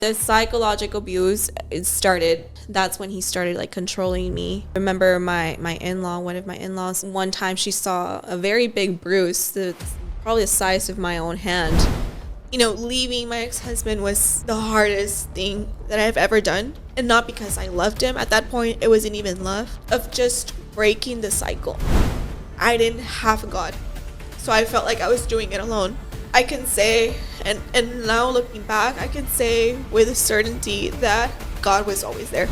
The psychological abuse, it started, that's when he started like controlling me. I remember my in-law, one of my in-laws, one time she saw a very big bruise, probably the size of my own hand. Leaving my ex-husband was the hardest thing that I've ever done. And not because I loved him. At that point, it wasn't even love. Of just breaking the cycle. I didn't have God. So I felt like I was doing it alone. I can say, and now looking back, I can say with certainty that God was always there.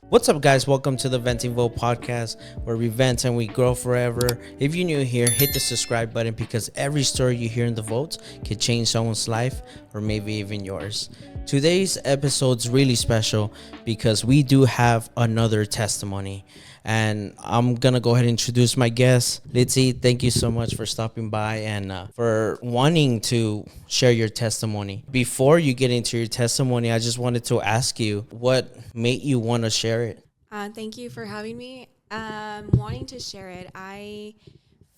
What's up, guys? Welcome to the Venting Vote podcast, where we vent and we grow forever. If you're new here, hit the subscribe button because every story you hear in the votes can change someone's life or maybe even yours. Today's episode's really special because we do have another testimony. And I'm going to go ahead and introduce my guest. Litzy, thank you so much for stopping by and for wanting to share your testimony. Before you get into your testimony, I just wanted to ask you, what made you want to share it? Thank you for having me. Wanting to share it, I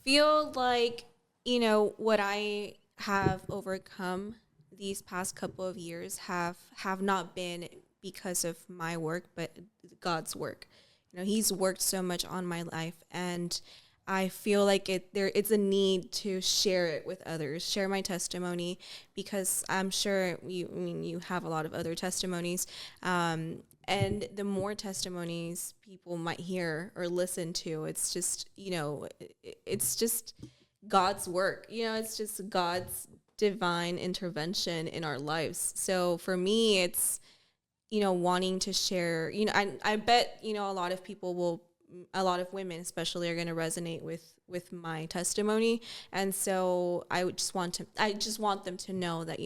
feel like, what I have overcome these past couple of years have not been because of my work, but God's work. He's worked so much on my life, and I feel like it's a need to share it with others, share my testimony, because I'm sure you have a lot of other testimonies, and the more testimonies people might hear or listen to, it's just it's just God's work. It's just God's divine intervention in our lives. So for me, it's wanting to share, I bet, a lot of people a lot of women especially are going to resonate with my testimony. And so I just want them to know that,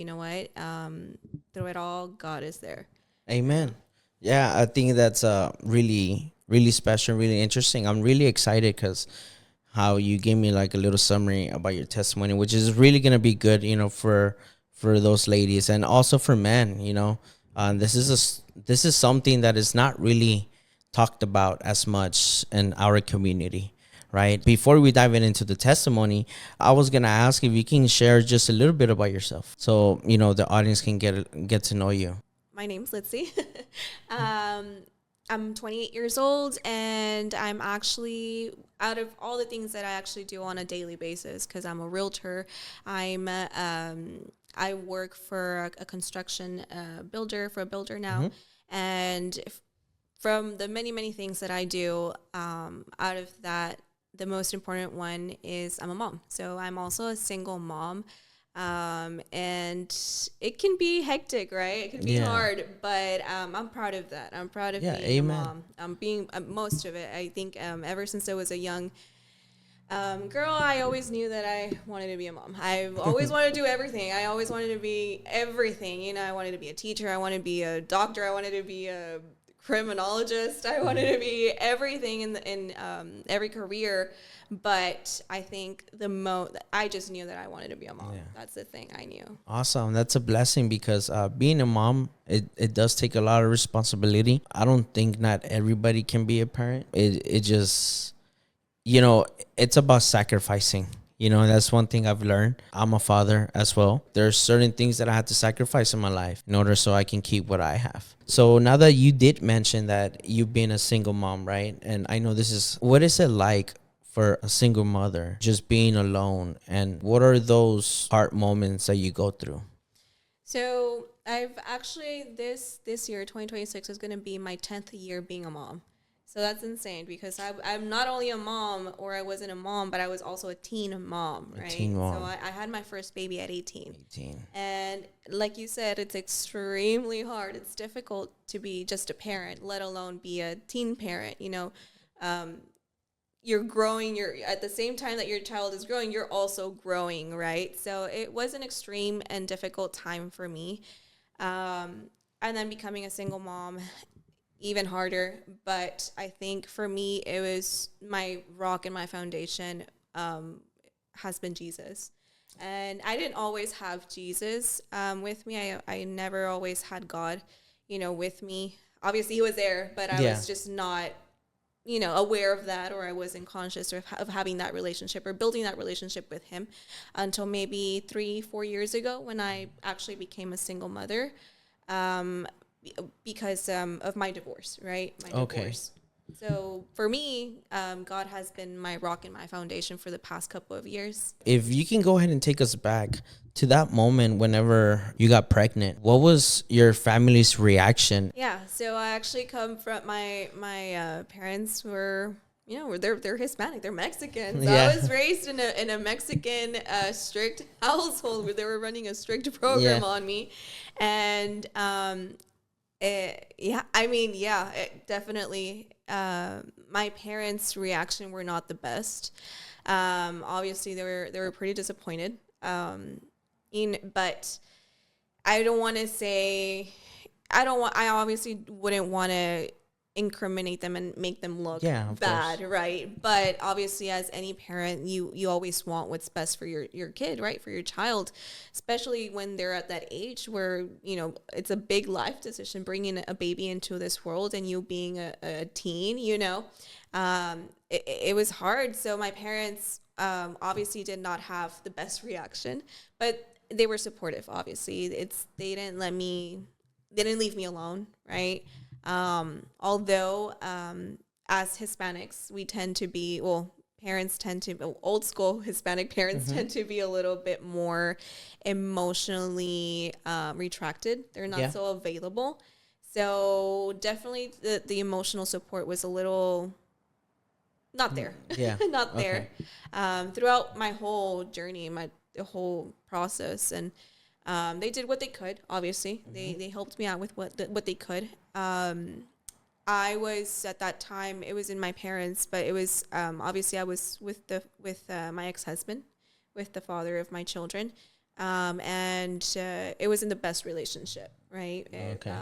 through it all, God is there. Amen. Yeah, I think that's really, really special, really interesting. I'm really excited because how you gave me like a little summary about your testimony, which is really going to be good, for those ladies and also for men, this is something that is not really talked about as much in our community, right? Before we dive into the testimony, I was gonna ask if you can share just a little bit about yourself, so the audience can get to know you. My name's Litzy. I'm 28 years old, and I'm actually, out of all the things that I actually do on a daily basis, because I'm a realtor, I work for a construction builder, for a builder now. Mm-hmm. And from the many, many things that I do, out of that, the most important one is I'm a mom. So I'm also a single mom. And it can be hectic, right? It can be hard, but I'm proud of that. I'm proud of being amen. a mom. I'm being most of it. I think ever since I was a young girl, I always knew that I wanted to be a mom. I always wanted to do everything. I always wanted to be everything. I wanted to be a teacher. I wanted to be a doctor. I wanted to be a criminologist. I wanted to be everything in every career. But I think I just knew that I wanted to be a mom. Yeah. That's the thing I knew. Awesome. That's a blessing because being a mom, it does take a lot of responsibility. I don't think not everybody can be a parent. It just, it's about sacrificing. That's one thing I've learned. I'm a father as well. There's certain things that I had to sacrifice in my life in order so I can keep what I have. So now that you did mention that you've been a single mom, right? And I know what is it like for a single mother, just being alone? And what are those hard moments that you go through? So I've actually, this year, 2026, is going to be my 10th year being a mom. So that's insane because I'm not only a mom, or I wasn't a mom, but I was also a teen mom, right? Teen mom. So I had my first baby at 18. And like you said, it's extremely hard. It's difficult to be just a parent, let alone be a teen parent. You're growing, at the same time that your child is growing, you're also growing, right? So it was an extreme and difficult time for me. And then becoming a single mom, even harder. But I think for me, it was my rock and my foundation has been Jesus. And I didn't always have Jesus with me. I never always had God, with me. Obviously, he was there, but I was just not aware of that, or I wasn't conscious of having that relationship or building that relationship with him until maybe 3-4 years ago when I actually became a single mother, um, because of my divorce, right? My Okay. divorce. So for me, God has been my rock and my foundation for the past couple of years. If you can go ahead and take us back to that moment whenever you got pregnant, what was your family's reaction? Yeah, so I actually come from my parents were, they're Hispanic, they're Mexican. So I Yeah. was raised in a Mexican strict household where they were running a strict Yeah. program on me, and yeah, I mean, yeah, definitely. My parents' reaction were not the best. Obviously, they were pretty disappointed. But I don't want to say I obviously wouldn't want to incriminate them and make them look Yeah, of course. bad, right? But obviously, as any parent, you always want what's best for your kid, right? For your child, especially when they're at that age where, it's a big life decision bringing a baby into this world, and you being a teen, it was hard. So my parents obviously did not have the best reaction, but they were supportive. Obviously, they didn't leave me alone, right? Although as Hispanics, we tend to be, parents tend to, old school Hispanic parents Mm-hmm. tend to be a little bit more emotionally retracted. They're not Yeah. so available. So definitely the emotional support was a little not there, Yeah. not Okay. there, throughout my whole journey, the whole process, and they did what they could. Obviously, they helped me out with what they could. I was at that time. It was in my parents, but it was obviously I was with my ex husband, with the father of my children, and it was in the best relationship. Right. Okay.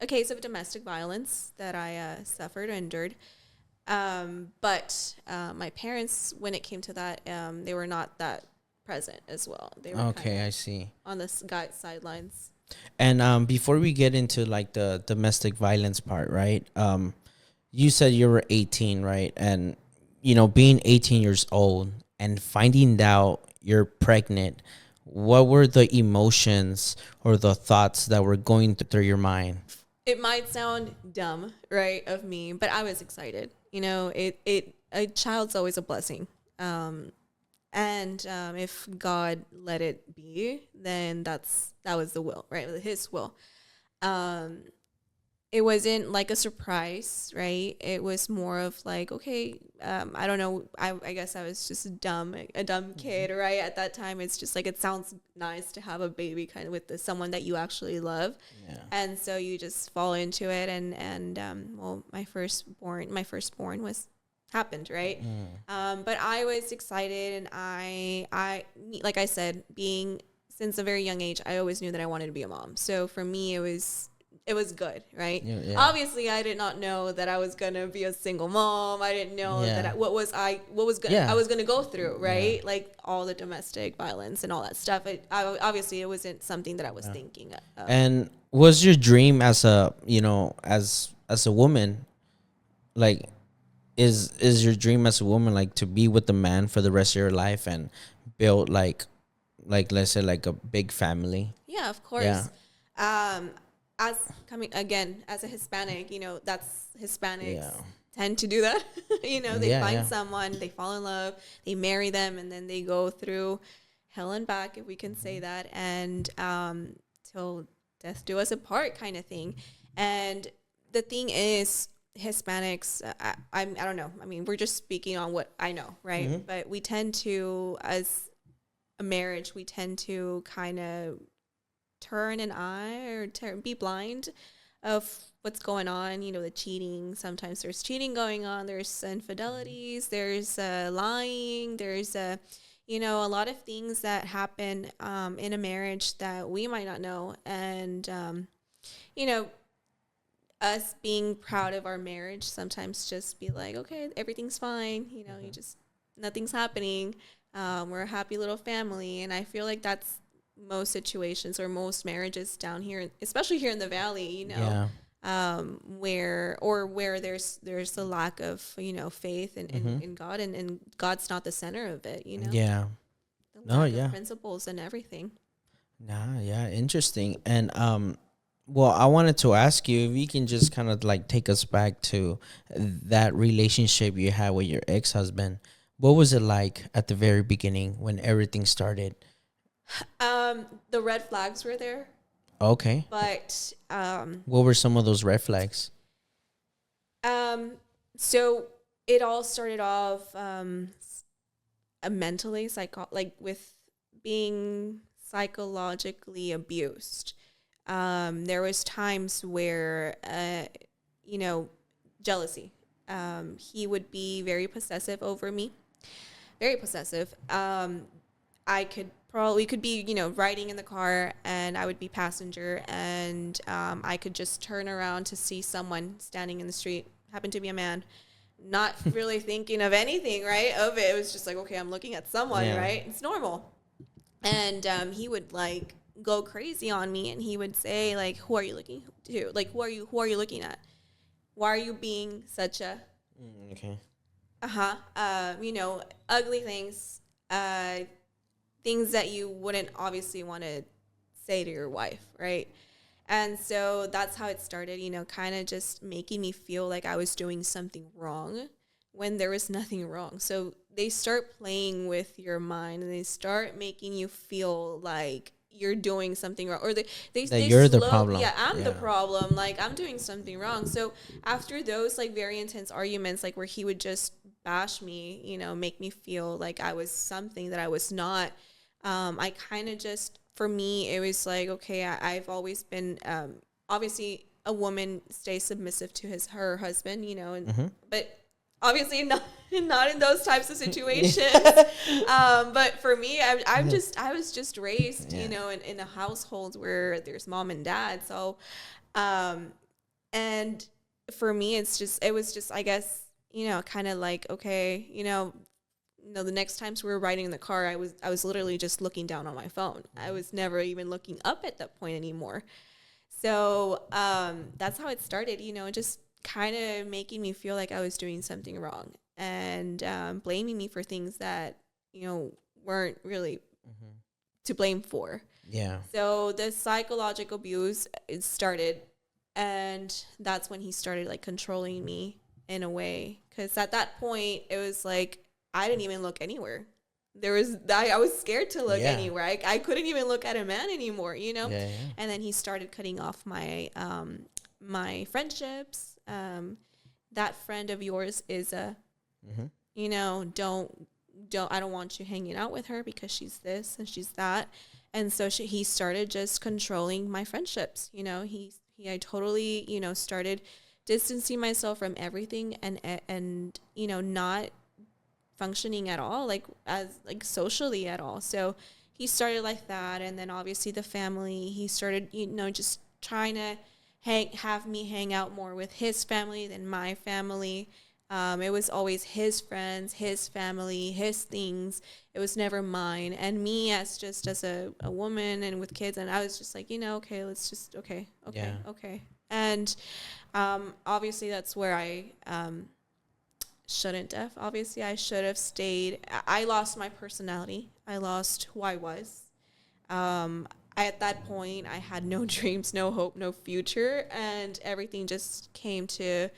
A case of domestic violence that I suffered or endured. But my parents, when it came to that, they were not that present as well. They were kind Okay, of I see. on the sidelines. And before we get into like the domestic violence part, right? You said you were 18, right? And being 18 years old and finding out you're pregnant, what were the emotions or the thoughts that were going through your mind? It might sound dumb, right, of me, but I was excited. A child's always a blessing. And if God let it be, then that was the will, right? His will. Um, it wasn't like a surprise, right? It was more of like, okay, I don't know. I guess I was just a dumb kid, right? At that time, it's just like it sounds nice to have a baby, kind of with someone that you actually love, Yeah. and so you just fall into it. And well, my firstborn was happened, right? But I was excited, and I like I said, being since a very young age, I always knew that I wanted to be a mom. So for me, it was good, right? Yeah. Yeah. Obviously, I did not know that I was gonna be a single mom. I didn't know Yeah. that I Yeah. was gonna go through, Yeah. right? Like all the domestic violence and all that stuff. Obviously, it wasn't something that I was thinking of. And was your dream as as a woman, like is your dream as a woman like to be with the man for the rest of your life and build like let's say like a big family? Yeah, of Yeah. course. Um, as coming again as a Hispanic, that's Hispanics Yeah. tend to do that. They Yeah, find yeah. someone, they fall in love, they marry them, and then they go through hell and back, if we can say that, and till death do us apart, kind of thing. And the thing is, Hispanics, I don't know. I mean, we're just speaking on what I know, right? But we tend to, as a marriage, we tend to kind of turn an eye or be blind of what's going on. The cheating. Sometimes there's cheating going on. There's infidelities. There's lying. There's a lot of things that happen in a marriage that we might not know. And you know, us being proud of our marriage sometimes just be like, okay, everything's fine. You just nothing's happening. We're a happy little family, and I feel like that's most situations or most marriages down here, especially here in the valley. Yeah. where there's a lack of, faith Mm-hmm. in God, and God's not the center of it, Yeah. the No. lack of Yeah. principles and everything. Nah. Yeah. Interesting. And well, I wanted to ask you if you can just kind of like take us back to that relationship you had with your ex-husband. What was it like at the very beginning when everything started? The red flags were there, Okay. but What were some of those red flags? um, so it all started off mentally, like with being psychologically abused. There was times where, you know, jealousy. He would be very possessive over me, very possessive. We could be, riding in the car, and I would be passenger, and I could just turn around to see someone standing in the street, happened to be a man, not really thinking of anything, right? Of it. It was just like, okay, I'm looking at someone, Yeah. right? It's normal. And he would like go crazy on me, and he would say like, "Who are you looking to? Like, who are you looking at? Why are you being such a Okay. ugly things, uh, things that you wouldn't obviously want to say to your wife, right?" And so that's how it started, kind of just making me feel like I was doing something wrong when there was nothing wrong. So they start playing with your mind, and they start making you feel like you're doing something wrong, or That they you're the slow, problem. yeah, I'm the Yeah. problem, like I'm doing something wrong. So after those like very intense arguments, like where he would just bash me, make me feel like I was something that I was not, I kind of just, for me, it was like, okay, I've always been, obviously a woman stays submissive to her husband, and Mm-hmm. but obviously not not in those types of situations. But for me, I was just raised, Yeah. in a household where there's mom and dad. So, um, and for me, it was just, I guess, kind of like, okay, the next times we were riding in the car, I was literally just looking down on my phone. I was never even looking up at that point anymore. So that's how it started, just kind of making me feel like I was doing something wrong, and blaming me for things that, weren't really Mm-hmm. to blame for. Yeah. So the psychological abuse, it started, and that's when he started like controlling me in a way. Because at that point, it was like I didn't even look anywhere. I was scared to look Yeah. anywhere. I couldn't even look at a man anymore, Yeah. Yeah. And then he started cutting off my friendships. That friend of yours is a, Mm-hmm. I don't want you hanging out with her because she's this and she's that. And so he started just controlling my friendships. I totally, started distancing myself from everything, and not functioning at all, like as like socially at all. So he started like that, and then obviously the family, he started, just trying to have me hang out more with his family than my family. It was always his friends, his family, his things. It was never mine. And me, as a woman and with kids, and I was just like, okay, let's just, okay, okay, Yeah. okay. And obviously that's where I shouldn't have. Obviously, I should have stayed. I lost my personality. I lost who I was. At that point, I had no dreams, no hope, no future, and everything just came to,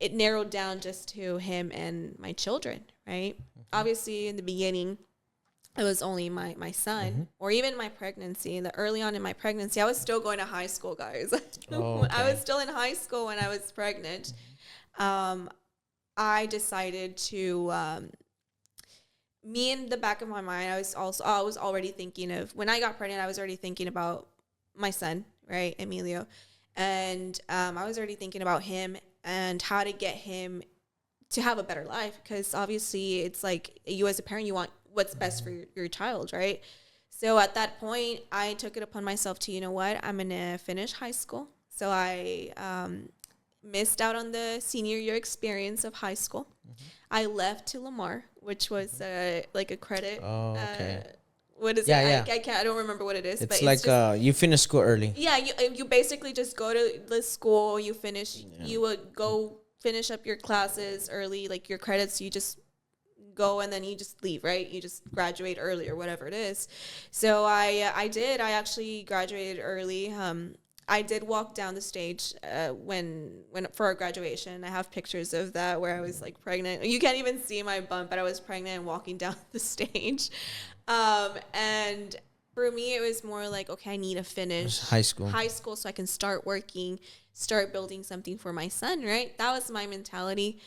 it narrowed down just to him and my children, right? Mm-hmm. Obviously, in the beginning, it was only my Mm-hmm. son, or even my pregnancy. The early on in my pregnancy, I was still going to high school, guys. Oh, I was okay. still in high school when I was pregnant. Um, I decided to, me in the back of my mind, I was already thinking of, when I got pregnant, I was already thinking about my son, right, Emilio, and I was already thinking about him and how to get him to have a better life, because obviously it's like, you as a parent, you want what's best for your child, right? So at that point, I took it upon myself to, you know what, I'm gonna finish high school. So I missed out on the senior year experience of high school. Mm-hmm. I left to Lamar, which was like a credit, Oh, okay. what is Yeah, it? yeah. I can't. I don't remember what it is. It's but like it's just you finish school early. yeah. You basically just go to the school. You finish. Yeah. You would go finish up your classes early, like your credits. You just go and then you just leave, right? You just graduate early or whatever it is. So I did. I actually graduated early. I did walk down the stage when for our graduation. I have pictures of that where I was like pregnant. You can't even see my bump, but I was pregnant and walking down the stage. And for me, it was more like, okay, I need to finish High school so I can start working, start building something for my son, right? That was my mentality.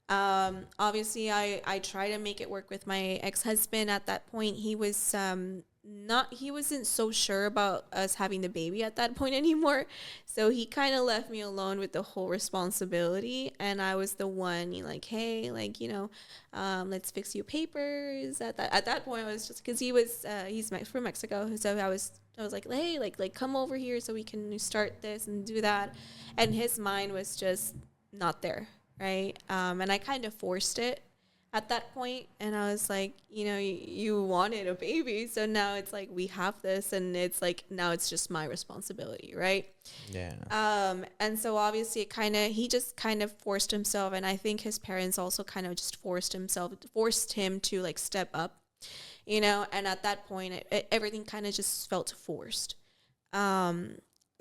Obviously, I try to make it work with my ex-husband. At that point, he was he wasn't so sure about us having the baby at that point anymore. So he kind of left me alone with the whole responsibility. And I was the one, like, hey, like, let's fix your papers. At that point, I was just, because he's from Mexico. So I was like, hey, like come over here so we can start this and do that. And his mind was just not there, right? And I kind of forced it at that point, and I was like, you wanted a baby, so now it's like we have this, and it's like now it's just my responsibility, right? Yeah. And so obviously he just kind of forced himself, and I think his parents also kind of just forced him to like step up, and at that point everything kind of just felt forced.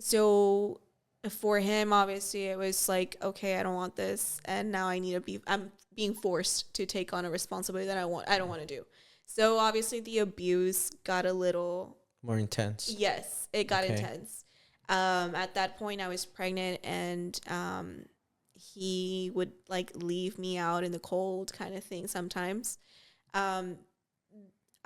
So for him, obviously it was like, okay, I don't want this, and now I'm being forced to take on a responsibility that I don't want to do. So obviously the abuse got a little more intense. Yes, it got intense. At that point I was pregnant, and he would like leave me out in the cold kind of thing sometimes.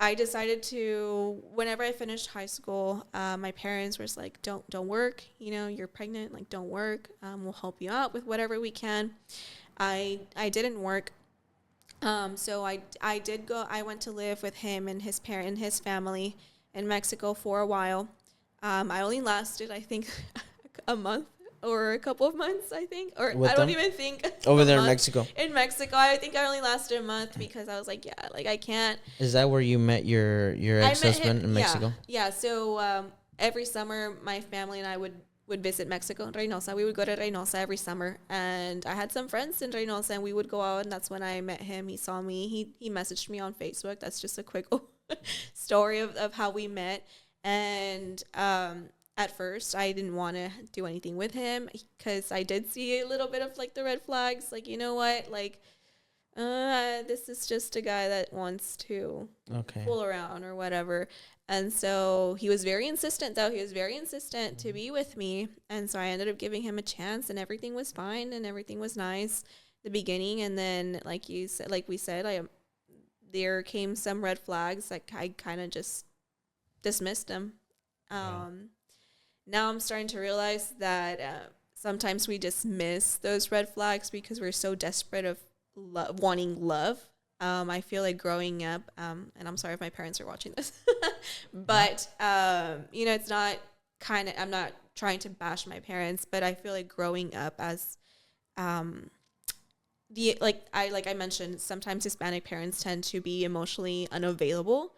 I decided to, whenever I finished high school, my parents were like, don't work, you're pregnant, like don't work. We'll help you out with whatever we can. I didn't work. So I did go, I went to live with him and his family in Mexico for a while. I only lasted, I think, a month or a couple of months, I think. Or With I don't them? even think. Over there in Mexico. In Mexico, I think I only lasted a month because I was like, yeah, like I can't. Is that where you met your ex-husband in Mexico? Yeah. So every summer, my family and I would visit Mexico in Reynosa. We would go to Reynosa every summer, and I had some friends in Reynosa, and we would go out, and that's when I met him. He saw me. He messaged me on Facebook. That's just a quick story of how we met. And at first, I didn't want to do anything with him because I did see a little bit of like the red flags. Like, you know what? Like, this is just a guy that wants to fool around or whatever. And so he was very insistent, though. He was very insistent to be with me. And so I ended up giving him a chance, and everything was fine and everything was nice at the beginning. And then, like we said, there came some red flags. Like I kind of just dismissed them. Now I'm starting to realize that sometimes we dismiss those red flags because we're so desperate of wanting love. I feel like growing up, and I'm sorry if my parents are watching this, but, it's not I'm not trying to bash my parents, but I feel like growing up as, like I mentioned, sometimes Hispanic parents tend to be emotionally unavailable.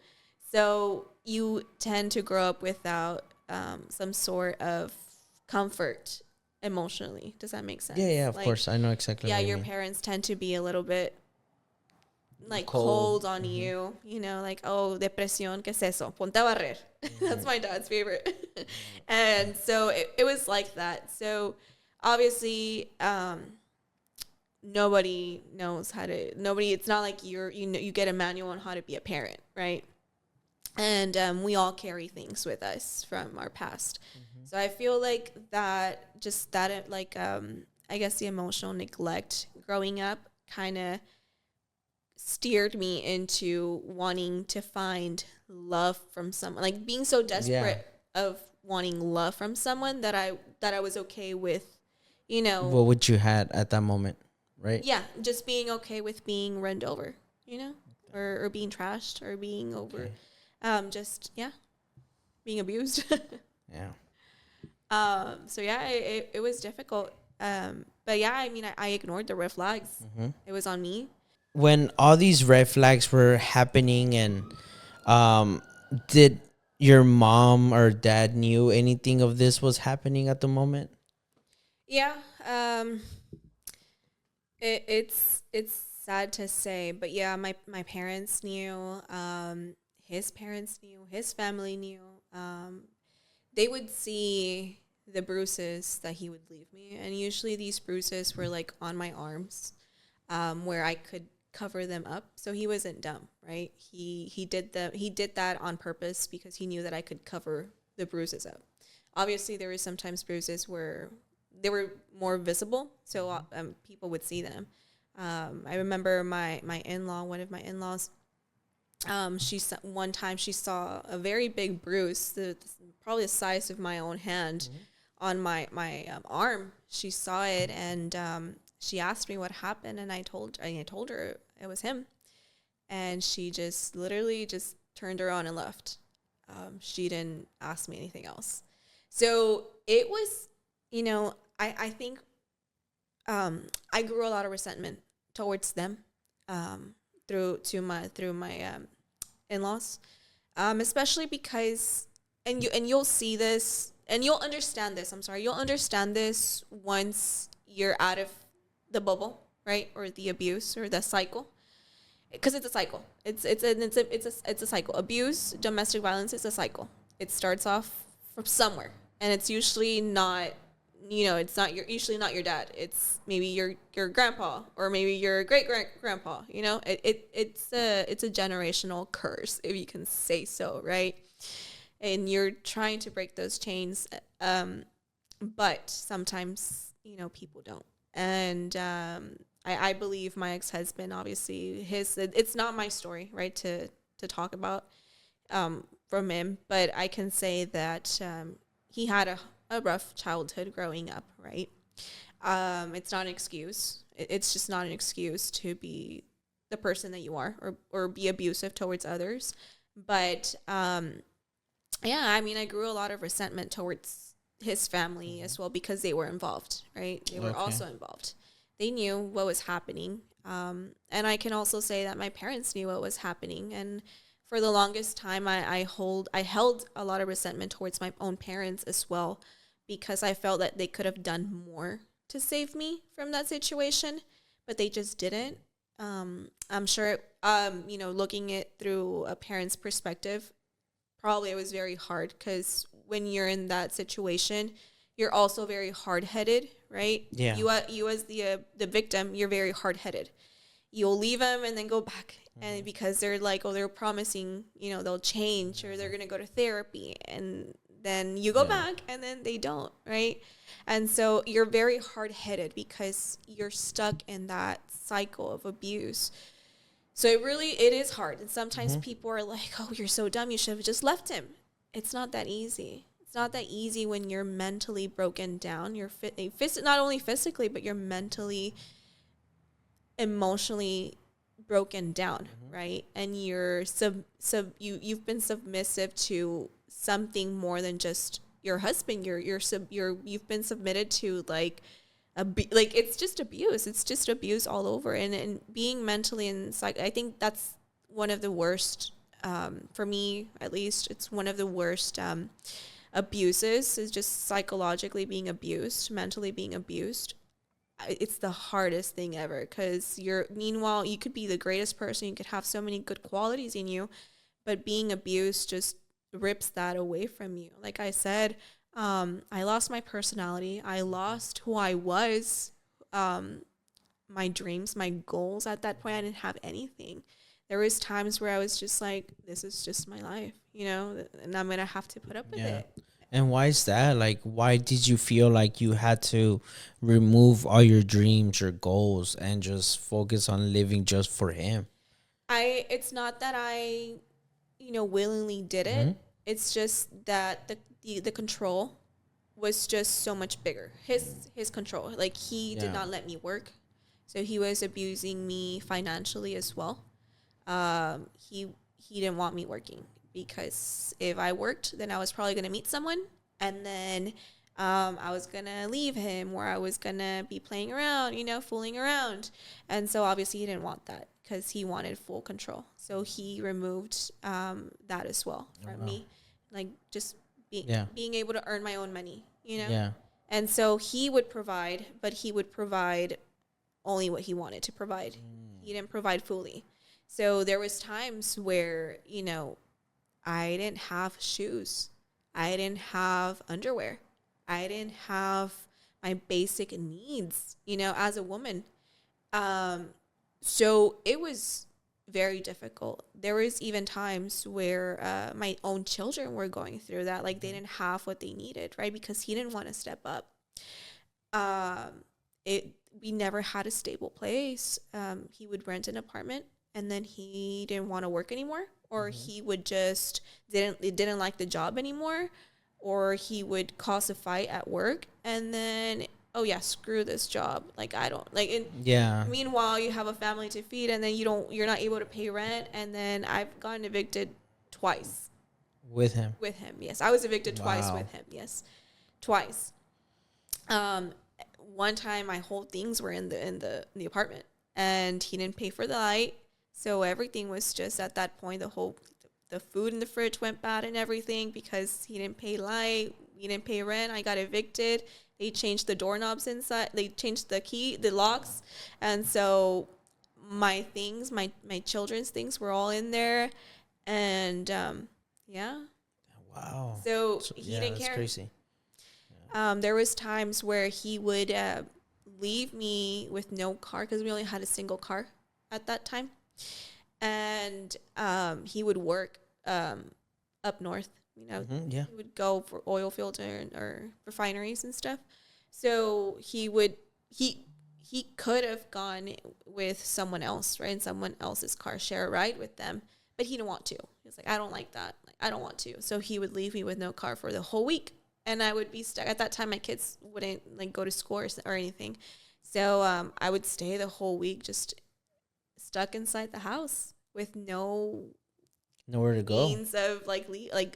So you tend to grow up without some sort of comfort emotionally. Does that make sense? Yeah, of course. I know exactly what you your mean. parents tend to be a little bit like cold on you, like, oh, depresión, ¿qué es eso? Ponte a barrer. That's my dad's favorite. And so it was like that. So obviously, nobody knows it's not like you get a manual on how to be a parent, right? And we all carry things with us from our past. So I feel like that I guess the emotional neglect growing up kind of steered me into wanting to find love from someone, like being so desperate of wanting love from someone that I was okay with, what you had at that moment, right? Yeah, just being okay with being run over, or being trashed or being over, being abused. Yeah. So yeah, it was difficult. But yeah, I mean, I ignored the red flags. It was on me. When all these red flags were happening, and Did your mom or dad knew anything of this was happening at the moment? Yeah. It's sad to say, but yeah, my parents knew. His parents knew. His family knew. They would see the bruises that he would leave me, and usually these bruises were like on my arms, where I could cover them up. So he wasn't dumb, right? He did that on purpose because he knew that I could cover the bruises up. Obviously, there were sometimes bruises where they were more visible, so people would see them. I remember my in law, one of my in laws. One time she saw a very big bruise, probably the size of my own hand, on my arm. She saw it, and she asked me what happened, and I told her it was him, and she just literally just turned around and left. She didn't ask me anything else. So it was, I think I grew a lot of resentment towards them, through my in-laws, especially because, and you'll see this and you'll understand this. I'm sorry, you'll understand this once you're out of the bubble, right, or the abuse or the cycle, because it's a cycle. It's a cycle. Abuse, domestic violence is a cycle. It starts off from somewhere, and it's usually not, it's not your usually not your dad. It's maybe your grandpa, or maybe your great grandpa. It's a generational curse, if you can say so, right? And you're trying to break those chains, but sometimes people don't. And I believe my ex-husband, obviously it's not my story, right, to talk about, from him, but I can say that he had a rough childhood growing up, right? It's not an excuse. It's just not an excuse to be the person that you are, or be abusive towards others. But yeah, I mean, I grew a lot of resentment towards his family as well, because they were involved, right? They were Okay. also involved. They knew what was happening. And I can also say that my parents knew what was happening. And for the longest time, I held a lot of resentment towards my own parents as well, because I felt that they could have done more to save me from that situation, but they just didn't. I'm sure, looking at through a parent's perspective, probably it was very hard, because when you're in that situation, you're also very hard headed, right? Yeah. You as the victim, you're very hard headed. You'll leave them and then go back, and because they're like, oh, they're promising, they'll change, or they're gonna go to therapy, and then you go Yeah. back and then they don't, right? And so you're very hard headed because you're stuck in that cycle of abuse. So it is hard. And sometimes people are like, oh, you're so dumb. You should have just left him. It's not that easy. It's not that easy when you're mentally broken down. You're not only physically, but you're mentally, emotionally broken down, right? And you've been submissive to something more than just your husband. You've been submitted to, like, like, it's just abuse. It's just abuse all over. And being mentally and I think that's one of the worst, for me at least. It's one of the worst abuses, is just psychologically being abused, mentally being abused. It's the hardest thing ever, because meanwhile, you could be the greatest person, you could have so many good qualities in you, but being abused just rips that away from you. Like I said, I lost my personality. I lost who I was, my dreams, my goals. At that point, I didn't have anything. There was times where I was just like, this is just my life, and I'm going to have to put up with Yeah. it. And why is that? Like, why did you feel like you had to remove all your dreams, your goals, and just focus on living just for him? It's not that I, willingly did Mm-hmm. it. It's just that the control was just so much bigger. His control, like, he did Yeah. not let me work, so he was abusing me financially as well. He didn't want me working, because if I worked, then I was probably gonna meet someone, and then I was gonna leave him, or I was gonna be playing around, fooling around, and so obviously he didn't want that, because he wanted full control. So he removed that as well from me, like just being able to earn my own money, you know? Yeah. And so he would provide, but he would provide only what he wanted to provide. He didn't provide fully. So there was times where, you know, I didn't have shoes. I didn't have underwear. I didn't have my basic needs, you know, as a woman. So it was very difficult. There was even times where my own children were going through that. Like they didn't have what they needed, right? Because he didn't want to step up. We never had a stable place. He would rent an apartment and then he didn't want to work anymore, or he would just didn't like the job anymore, or he would cause a fight at work and then, oh yeah, screw this job. Like I don't like it. Yeah. Meanwhile, you have a family to feed and then you're not able to pay rent, and then I've gotten evicted twice. With him. With him, yes. I was evicted twice Wow. with him, yes. Twice. One time my whole things were in the apartment and he didn't pay for the light. So everything was just at that point, the food in the fridge went bad and everything because he didn't pay light, he didn't pay rent. I got evicted. They changed the doorknobs inside. They changed the locks. And so my things, my children's things were all in there. And yeah. Wow. So he didn't care. Crazy. There was times where he would leave me with no car because we only had a single car at that time. And he would work up north, you know. Yeah. He would go for oil fields or refineries and stuff. So he could have gone with someone else, right? In someone else's car, share a ride with them. But he didn't want to. He was like, I don't like that. Like, I don't want to. So he would leave me with no car for the whole week. And I would be stuck. At that time, my kids wouldn't like go to school or anything. So I would stay the whole week just stuck inside the house with nowhere to go. means of like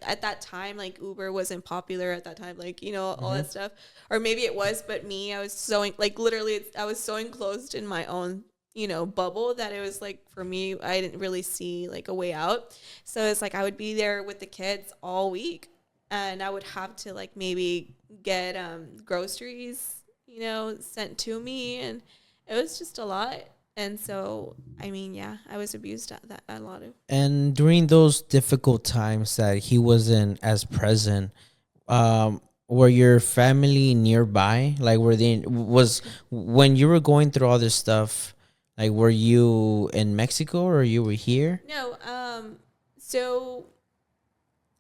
at that time, like Uber wasn't popular at that time, like, you know, all that stuff. Or maybe it was, but me, I was so like literally I was so enclosed in my own, you know, bubble that it was like for me, I didn't really see like a way out. So it's like I would be there with the kids all week. And I would have to like maybe get groceries, you know, sent to me, and it was just a lot. And so, I mean, yeah, I was abused at that a lot of. And during those difficult times that he wasn't as present, were your family nearby? Like, was when you were going through all this stuff, like, were you in Mexico or you were here? No, so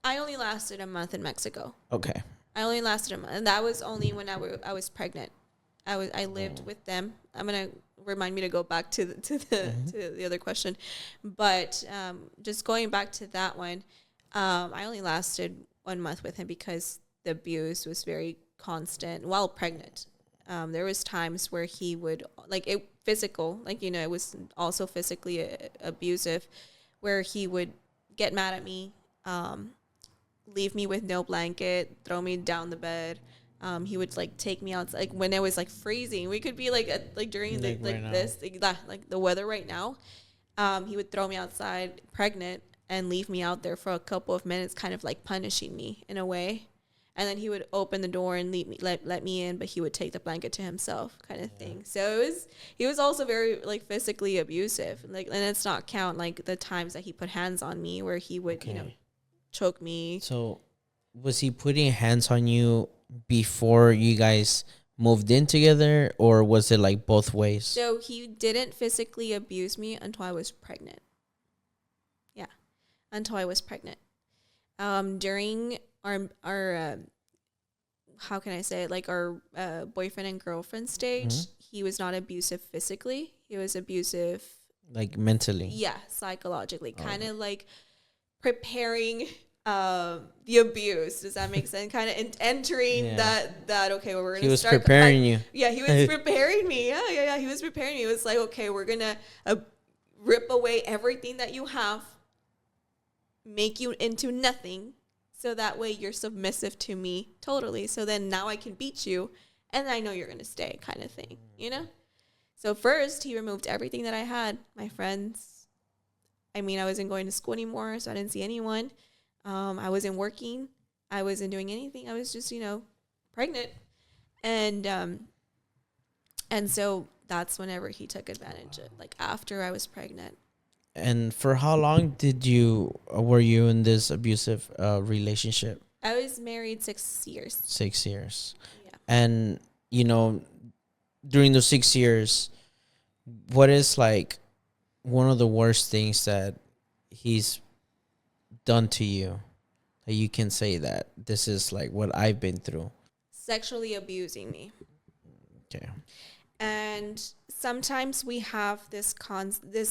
I only lasted a month in Mexico. Okay. I only lasted a month, and that was only when I was pregnant. I lived with them. I'm gonna remind me to go back to the other question, but just going back to that one, I only lasted 1 month with him because the abuse was very constant while pregnant. There was times where he would physical, like, you know, it was also physically abusive, where he would get mad at me. Leave me with no blanket, throw me down the bed. He would like take me out like when it was like freezing. We could be like during the the weather right now. He would throw me outside pregnant and leave me out there for a couple of minutes, kind of like punishing me in a way. And then he would open the door and let me in, but he would take the blanket to himself, kind of thing. So he was also very like physically abusive. Like, and let's not count like the times that he put hands on me, where he would you know, choke me. So was he putting hands on you before you guys moved in together, or was it like both ways? So he didn't physically abuse me until I was pregnant. Yeah, until I was pregnant. During our how can I say it? Like our boyfriend and girlfriend stage, he was not abusive physically. He was abusive, like mentally. Yeah, psychologically, kind of like preparing the abuse. Does that make sense? Kind of entering that okay, well, we're gonna. He was start preparing you. Yeah, he was preparing me. Yeah. He was preparing me. It was like, okay, we're gonna rip away everything that you have, make you into nothing, so that way you're submissive to me totally. So then now I can beat you, and I know you're gonna stay, kind of thing, you know. So first, he removed everything that I had, my friends. I mean, I wasn't going to school anymore, so I didn't see anyone. I wasn't working. I wasn't doing anything. I was just, pregnant. And so that's whenever he took advantage of, like after I was pregnant. And for how long were you in this abusive relationship? I was married 6 years. 6 years. Yeah. And, you know, during those 6 years, what is like one of the worst things that he's done to you that you can say that this is like what I've been through? Sexually abusing me. Okay. And sometimes we have this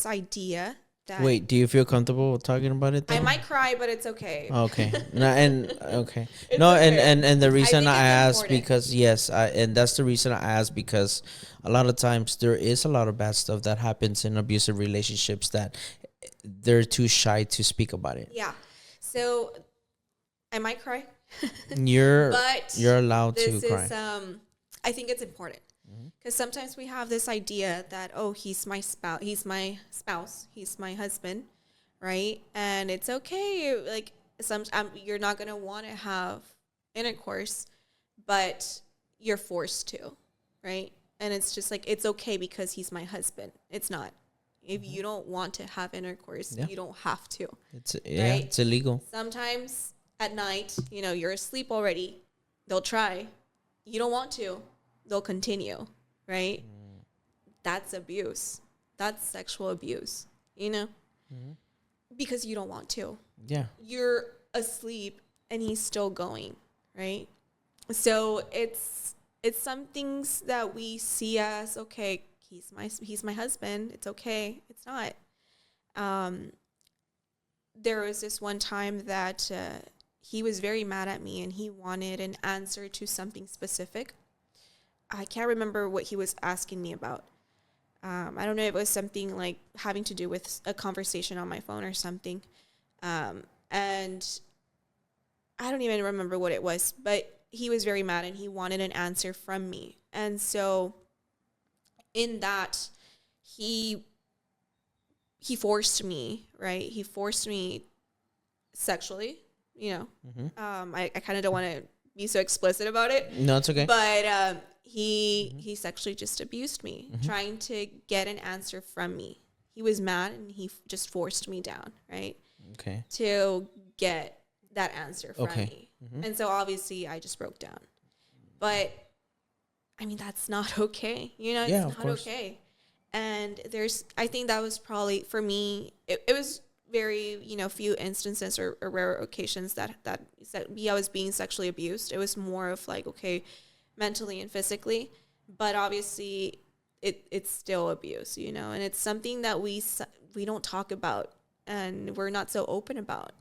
idea that Wait, do you feel comfortable talking about it though? I might cry, but it's okay. Okay. No, and okay. It's No, okay. and the reason think I it's asked important. because yes, and that's the reason I asked because a lot of times there is a lot of bad stuff that happens in abusive relationships that they're too shy to speak about it. Yeah. So I might cry, You're but allowed to this cry. is I think it's important because sometimes we have this idea that, oh, he's my spouse, he's my husband, right? And it's okay. Like you're not gonna want to have intercourse, but you're forced to, right? And it's just like it's okay because he's my husband. It's not. If you don't want to have intercourse, Yeah. you don't have to. Right? It's illegal. Sometimes at night, you're asleep already. They'll try. You don't want to. They'll continue, right? That's abuse. That's sexual abuse, because you don't want to. Yeah. You're asleep and he's still going, right? So it's some things that we see as okay, he's my husband. It's okay. It's not. There was this one time that he was very mad at me and he wanted an answer to something specific. I can't remember what he was asking me about. I don't know if it was something like having to do with a conversation on my phone or something. And I don't even remember what it was, but he was very mad and he wanted an answer from me. And so in that, he forced me, right? He forced me sexually, I kind of don't want to be so explicit about it. No, it's okay. But he sexually just abused me, trying to get an answer from me. He was mad and he just forced me down, right? Okay. To get that answer from me. And so obviously I just broke down. But I mean, that's not okay. It's not okay. And I think that was probably for me, it was very, few instances or rare occasions that I was being sexually abused. It was more of like, okay, mentally and physically, but obviously it's still abuse, and it's something that we don't talk about and we're not so open about,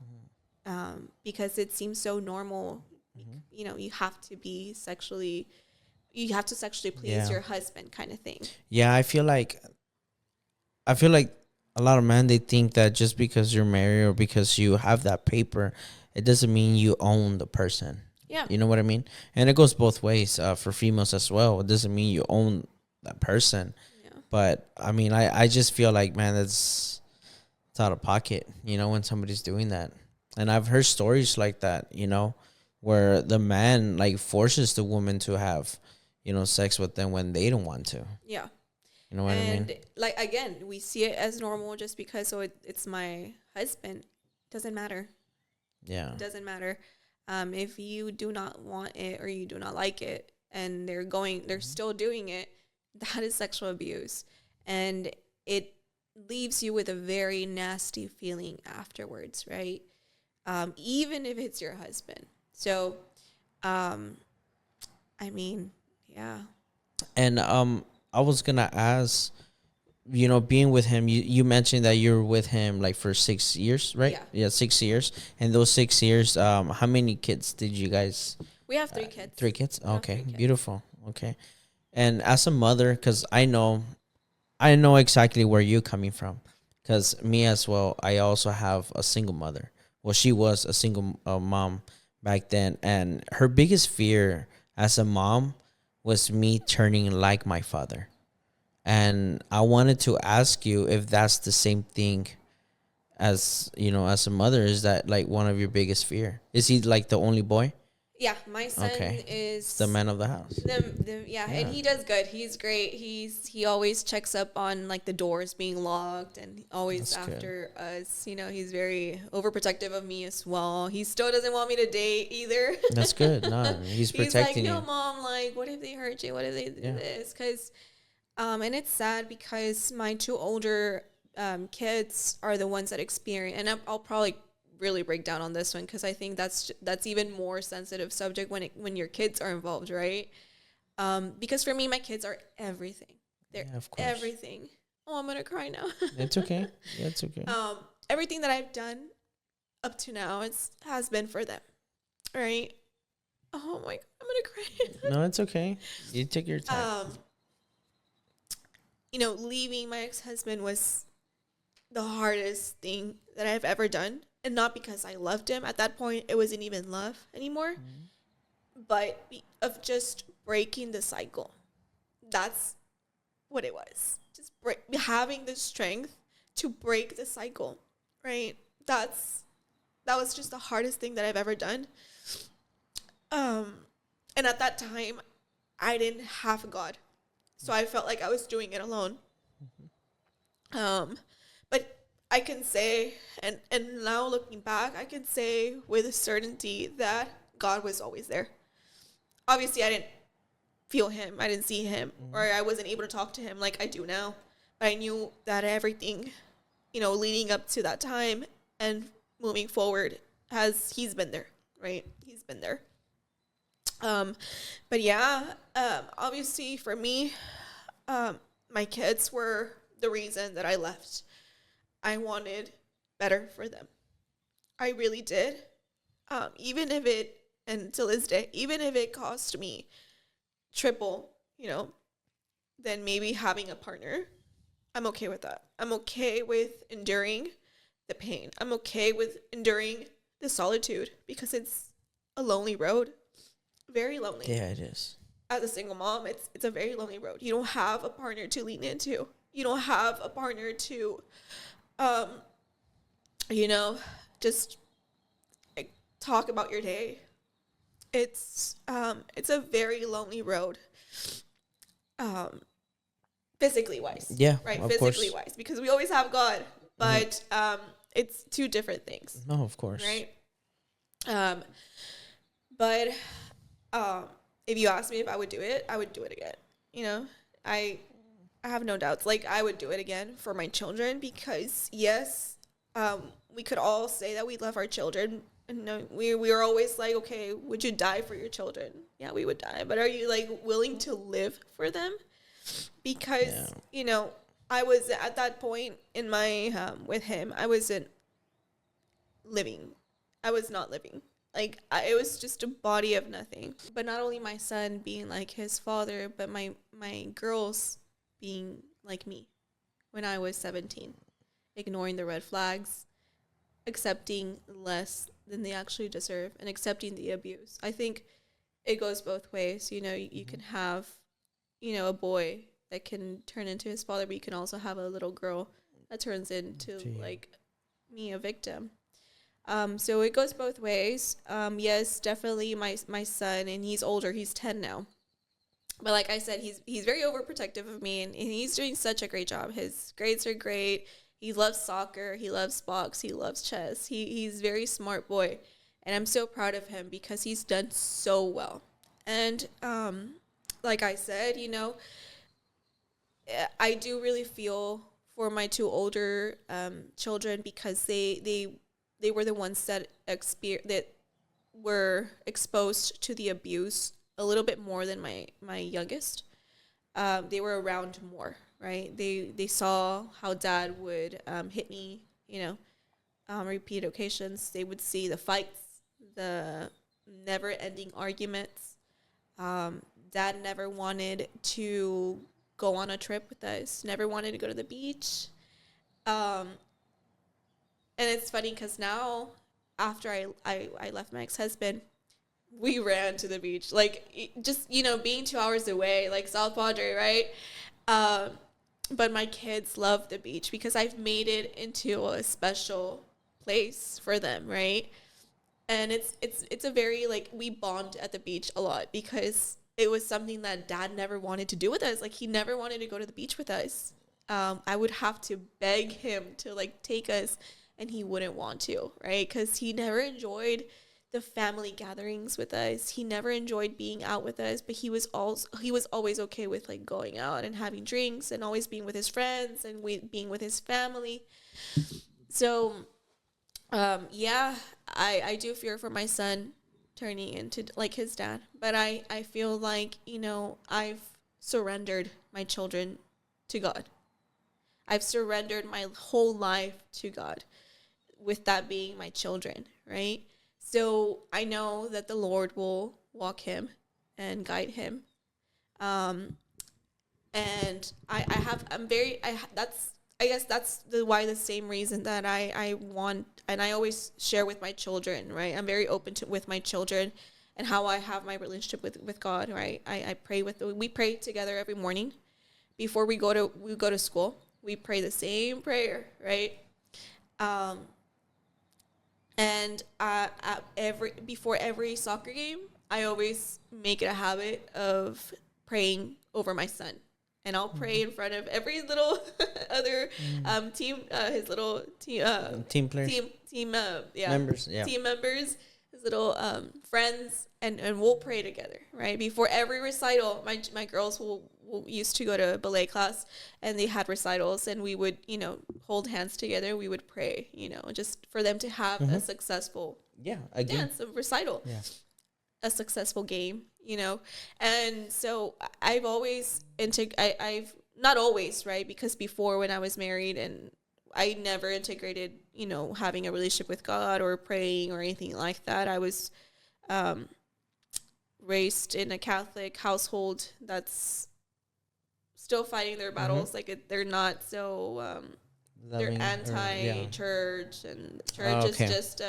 because it seems so normal. You have to sexually please your husband kind of thing. Yeah, I feel like a lot of men, they think that just because you're married or because you have that paper, it doesn't mean you own the person. Yeah. You know what I mean? And it goes both ways for females as well. It doesn't mean you own that person. Yeah. But I mean, I just feel like, man, it's out of pocket, when somebody's doing that. And I've heard stories like that, where the man like forces the woman to have, sex with them when they don't want to. Yeah. You know what I mean? And like, again, we see it as normal just because it's my husband. Doesn't matter. Yeah. It doesn't matter. If you do not want it or you do not like it and they're still doing it, that is sexual abuse. And it leaves you with a very nasty feeling afterwards, right? Even if it's your husband. So, I mean, yeah. And I was gonna ask, being with him, you mentioned that you're with him like for 6 years, right? Yeah, 6 years. And those 6 years, how many kids did you guys? We have 3 kids. 3 kids. Okay, 3 kids. Beautiful. Okay. And as a mother, because I know exactly where you're coming from, because me as well, I also have a single mother. Well, she was a single mom back then, and her biggest fear as a mom was me turning like my father. And I wanted to ask you if that's the same thing as, as a mother. Is that like one of your biggest fear? Is he like the only boy? Yeah, my son Okay. It's the is man of the house. yeah, Yeah. and he does good. He's great. He always checks up on like the doors being locked, and always That's good. after us. He's very overprotective of me as well. He still doesn't want me to date either. That's good. No, he's He's like, protecting no, you. mom. Like, what if they hurt you? What if they do Yeah. this? Because, and it's sad because my two older kids are the ones that experience, and I'll probably really break down on this one because I think that's even more sensitive subject when your kids are involved, right? Because for me, my kids are everything. They're Yeah, of course. everything. Oh, I'm gonna cry now. It's okay. Yeah, it's okay. Everything that I've done up to now has been for them, right? Oh my God, I'm gonna cry. No, it's okay. You take your time. Leaving my ex-husband was the hardest thing that I've ever done. And not because I loved him. At that point, it wasn't even love anymore. But of just breaking the cycle. That's what it was. Just having the strength to break the cycle, right? That was just the hardest thing that I've ever done. And at that time, I didn't have God. So I felt like I was doing it alone. But I can say, and now looking back, I can say with certainty that God was always there. Obviously, I didn't feel him. I didn't see him, or I wasn't able to talk to him like I do now. But I knew that everything, leading up to that time and moving forward, he's been there, right? He's been there. But yeah, obviously for me, my kids were the reason that I left. I wanted better for them. I really did. Even if and to this day, even if it cost me triple, then maybe having a partner, I'm okay with that. I'm okay with enduring the pain. I'm okay with enduring the solitude because it's a lonely road. Very lonely. Yeah, it is. As a single mom, it's a very lonely road. You don't have a partner to lean into. You don't have a partner to just like, talk about your day. It's a very lonely road. Physically wise. Yeah, right. of Physically course. wise, because we always have God, but it's two different things, No, of course. right? But if you ask me if I would do it, I would do it again. I have no doubts. Like, I would do it again for my children because, yes, we could all say that we love our children. And no, we were always like, okay, would you die for your children? Yeah, we would die. But are you, like, willing to live for them? Because, I was at that point in my, with him, I wasn't living. I was not living. Like, it was just a body of nothing. But not only my son being like his father, but my girls being like me when I was 17, ignoring the red flags, accepting less than they actually deserve, and accepting the abuse. I think it goes both ways. You can have, a boy that can turn into his father, but you can also have a little girl that turns into, like me, a victim. So it goes both ways. Yes, definitely my son, and he's older. He's 10 now. But like I said, he's very overprotective of me, and he's doing such a great job. His grades are great. He loves soccer. He loves box. He loves chess. He's a very smart boy, and I'm so proud of him because he's done so well. And like I said, I do really feel for my two older children because they were the ones that that were exposed to the abuse a little bit more than my youngest. They were around more, right? They saw how dad would hit me, repeat occasions. They would see the fights, the never-ending arguments. Dad never wanted to go on a trip with us, never wanted to go to the beach. And it's funny because now, after I left my ex-husband, we ran to the beach. Like, just, being 2 hours away, like South Padre, right? but my kids love the beach because I've made it into a special place for them, right? And it's a very, like, we bond at the beach a lot because it was something that dad never wanted to do with us. Like, he never wanted to go to the beach with us. I would have to beg him to, like, take us, and he wouldn't want to, right? Because he never enjoyed the family gatherings with us. He never enjoyed being out with us, but he was always okay with, like, going out and having drinks and always being with his friends and being with his family. So yeah, I do fear for my son turning into like his dad, but I feel like, I've surrendered my children to God. I've surrendered my whole life to God, with that being my children, right? So I know that the Lord will walk him and guide him. Um, and I have I'm very I that's I guess that's the same reason that I want, and I always share with my children, right? I'm very open to with my children and how I have my relationship with God, right? I pray we pray together every morning before we go to school. We pray the same prayer, right? Um, and at every before every soccer game, I always make it a habit of praying over my son, and I'll pray in front of every little other team, his little team, Team players, yeah, members, yeah. team members, his little friends, and we'll pray together, right? Before every recital, my girls will used to go to ballet class, and they had recitals, and we would, hold hands together. We would pray, just for them to have a successful Yeah, again. dance, a recital, Yeah. a successful game, And so I've always I've not always, right? Because before, when I was married, and I never integrated, having a relationship with God or praying or anything like that. I was um, raised in a Catholic household that's still fighting their battles. Like, they're not so they're Loving, or yeah. anti-church, and the church Oh, is okay. just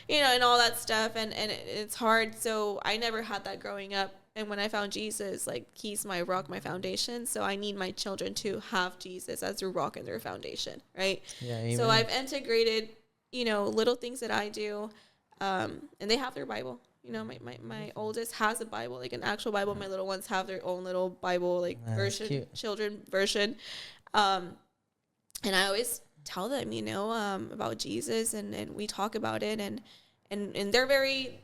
and all that stuff, and it's hard. So I never had that growing up, and when I found Jesus, like, he's my rock, my foundation. So I need my children to have Jesus as their rock and their foundation, right? Yeah, So amen. I've integrated, little things that I do, and they have their Bible. My oldest has a Bible, like an actual Bible. My little ones have their own little Bible, like, That's version, cute. children version. Um, and I always tell them, about Jesus, and we talk about it, and they're very,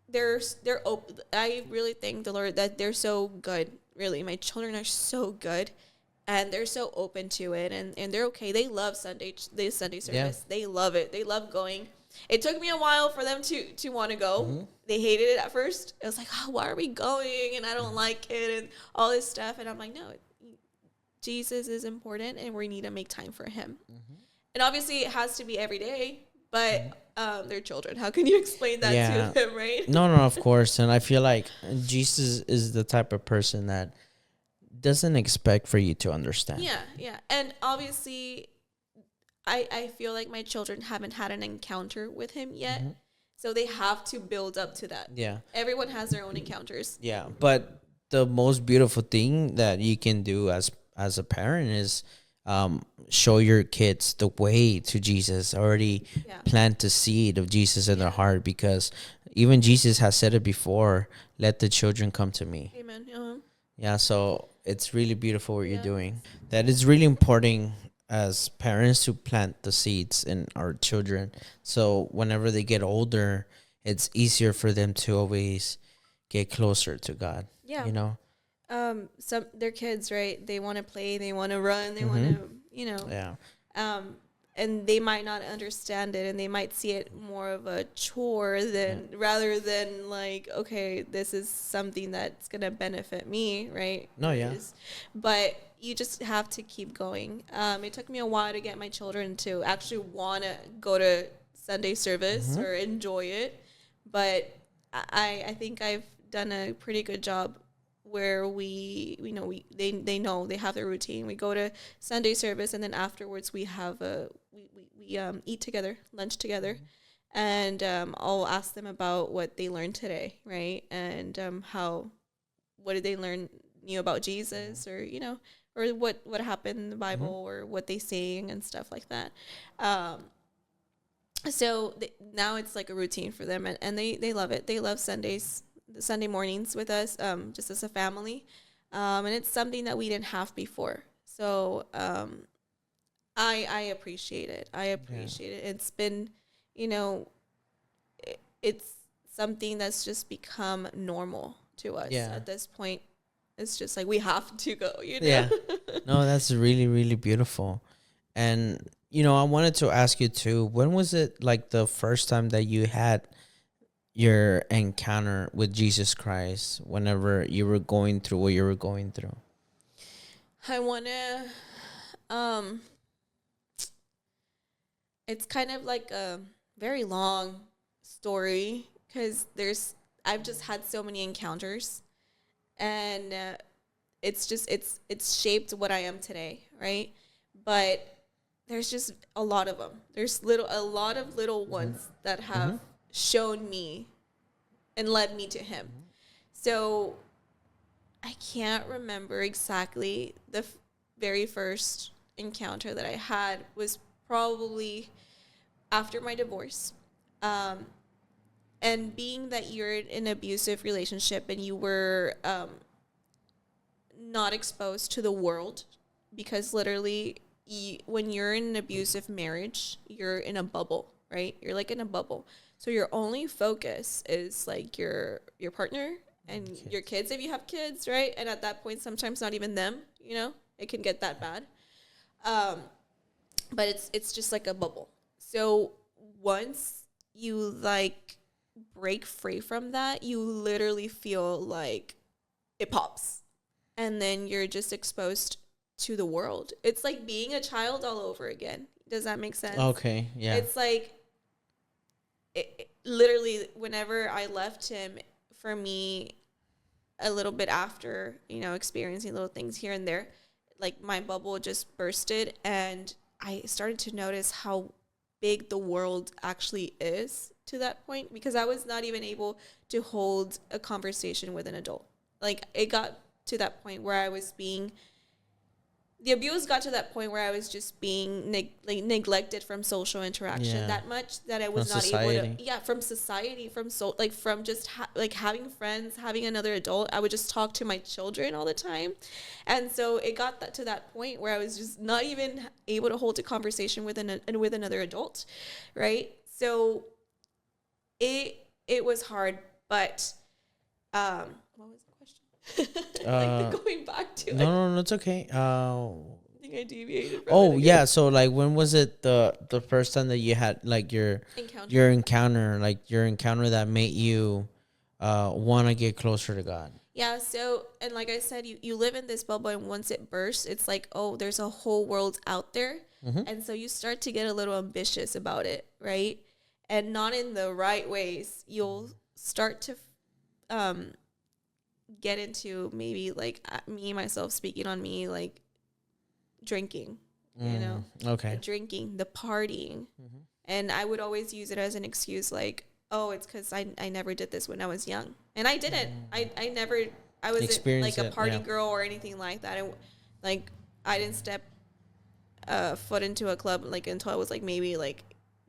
they're open. I really thank the Lord that they're so good. Really, my children are so good, and they're so open to it, and they're okay. They love Sunday Yeah. service. They love it. They love going. It took me a while for them to want to go. They hated it at first. It was like, oh, why are we going? And I don't like it, and all this stuff. And I'm like, no, Jesus is important, and we need to make time for him. And obviously, it has to be every day, but they're children. How can you explain that Yeah. to them, right? No, no, of course. And I feel like Jesus is the type of person that doesn't expect for you to understand. Yeah, yeah. And obviously, I feel like my children haven't had an encounter with him yet. So they have to build up to that. Yeah. Everyone has their own encounters. Yeah. But the most beautiful thing that you can do as a parent is show your kids the way to Jesus. Already Yeah. plant the seed of Jesus in their heart, because even Jesus has said it before, let the children come to me. Amen. Yeah, so it's really beautiful what you're Yeah. doing. That is really important as parents to plant the seeds in our children. So whenever they get older, it's easier for them to always get closer to God. Yeah. You know? Some they're kids, right? They want to play, they want to run, they want to, Yeah. and they might not understand it, and they might see it more of a chore than rather than, like, okay, this is something that's gonna benefit me, right? No, yeah. But you just have to keep going. It took me a while to get my children to actually want to go to Sunday service or enjoy it, but I think I've done a pretty good job where they know, they have their routine. We go to Sunday service, and then afterwards we have we eat together, lunch together, and I'll ask them about what they learned today, right? And what did they learn new about Jesus, or or what happened in the Bible or what they saying and stuff like that. Um, so now it's like a routine for them, and they love it. They love Sundays, the Sunday mornings with us, just as a family. And it's something that we didn't have before. So I appreciate it. I appreciate it. It's been, you know, it's something that's just become normal to us Yeah. at this point. It's just like we have to go, you know? Yeah. No, that's really, really beautiful. And, I wanted to ask you too, when was it like the first time that you had your encounter with Jesus Christ whenever you were going through what you were going through? I want to, um, it's kind of like a very long story because I've just had so many encounters, and it's shaped what I am today, right? But there's just a lot of them. There's a lot of little ones that have shown me and led me to him. So I can't remember exactly the very first encounter that I had was probably after my divorce. Um, and being that you're in an abusive relationship and you were not exposed to the world, because literally when you're in an abusive marriage, you're in a bubble, right? You're like in a bubble. So your only focus is like your partner and your kids if you have kids, right? And at that point, sometimes not even them, it can get that bad. But it's just like a bubble. So once you like break free from that, you literally feel like it pops, and then you're just exposed to the world. It's like being a child all over again. Does that make sense? Okay, yeah. It's like literally whenever I left him, for me, a little bit after, experiencing little things here and there, like my bubble just bursted, and I started to notice how big the world actually is to that point, because I was not even able to hold a conversation with an adult. Like it got to that point where the abuse got to that point where I was just being neglected from social interaction that much that I was From not society. able to, from society, from just having friends, having another adult. I would just talk to my children all the time. And so it got to that point where I was just not even able to hold a conversation with another adult. Right. So it was hard, but, what was the question? Going back to it. No, it's okay. I think I deviated from Oh it again. yeah, so like when was it the first time that you had like your encounter, like your encounter that made you want to get closer to God? Yeah, so, and like I said, you live in this bubble, and once it bursts, it's like, oh, there's a whole world out there. And so you start to get a little ambitious about it, right? And not in the right ways. You'll start to get into maybe like me, myself speaking on me, like drinking, Okay. the drinking, the partying. And I would always use it as an excuse, like, oh, it's because I never did this when I was young. And I didn't. I wasn't Experience like a it, party yeah. girl or anything like that. I didn't step foot into a club like until I was like maybe like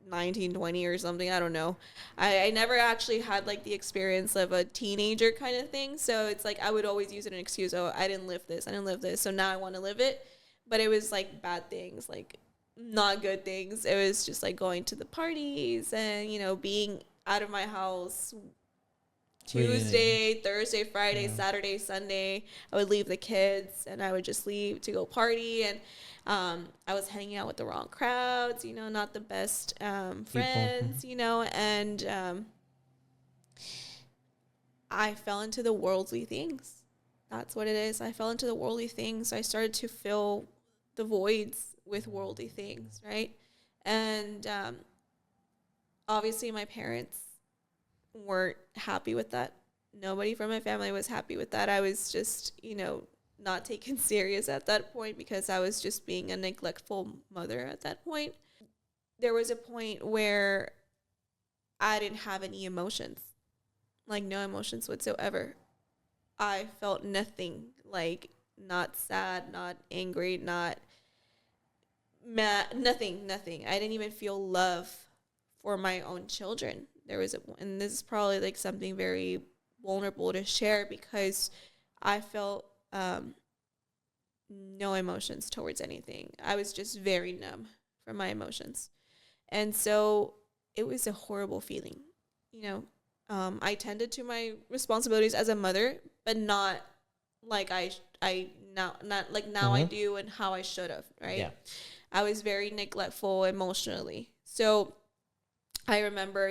19, 20 or something. I don't know. I never actually had like the experience of a teenager kind of thing. So it's like I would always use it as an excuse. Oh, I didn't live this. I didn't live this. So now I want to live it. But it was like bad things, like not good things. It was just like going to the parties and, being out of my house Tuesday, Thursday, Friday, Saturday, Sunday. I would leave the kids and I would just leave to go party. And I was hanging out with the wrong crowds, not the best friends, and I fell into the worldly things. That's what it is. I fell into the worldly things. I started to fill the voids with worldly things, right? And obviously my parents weren't happy with that. Nobody from my family was happy with that. I was just, not taken serious at that point because I was just being a neglectful mother at that point. There was a point where I didn't have any emotions, like no emotions whatsoever. I felt nothing. Like not sad, not angry, not mad, nothing. I didn't even feel love for my own children. And this is probably like something very vulnerable to share because I felt no emotions towards anything. I was just very numb from my emotions. And so it was a horrible feeling. You know, I tended to my responsibilities as a mother, but not like I now, not like now I do and how I should have, right? Yeah. I was very neglectful emotionally. So I remember,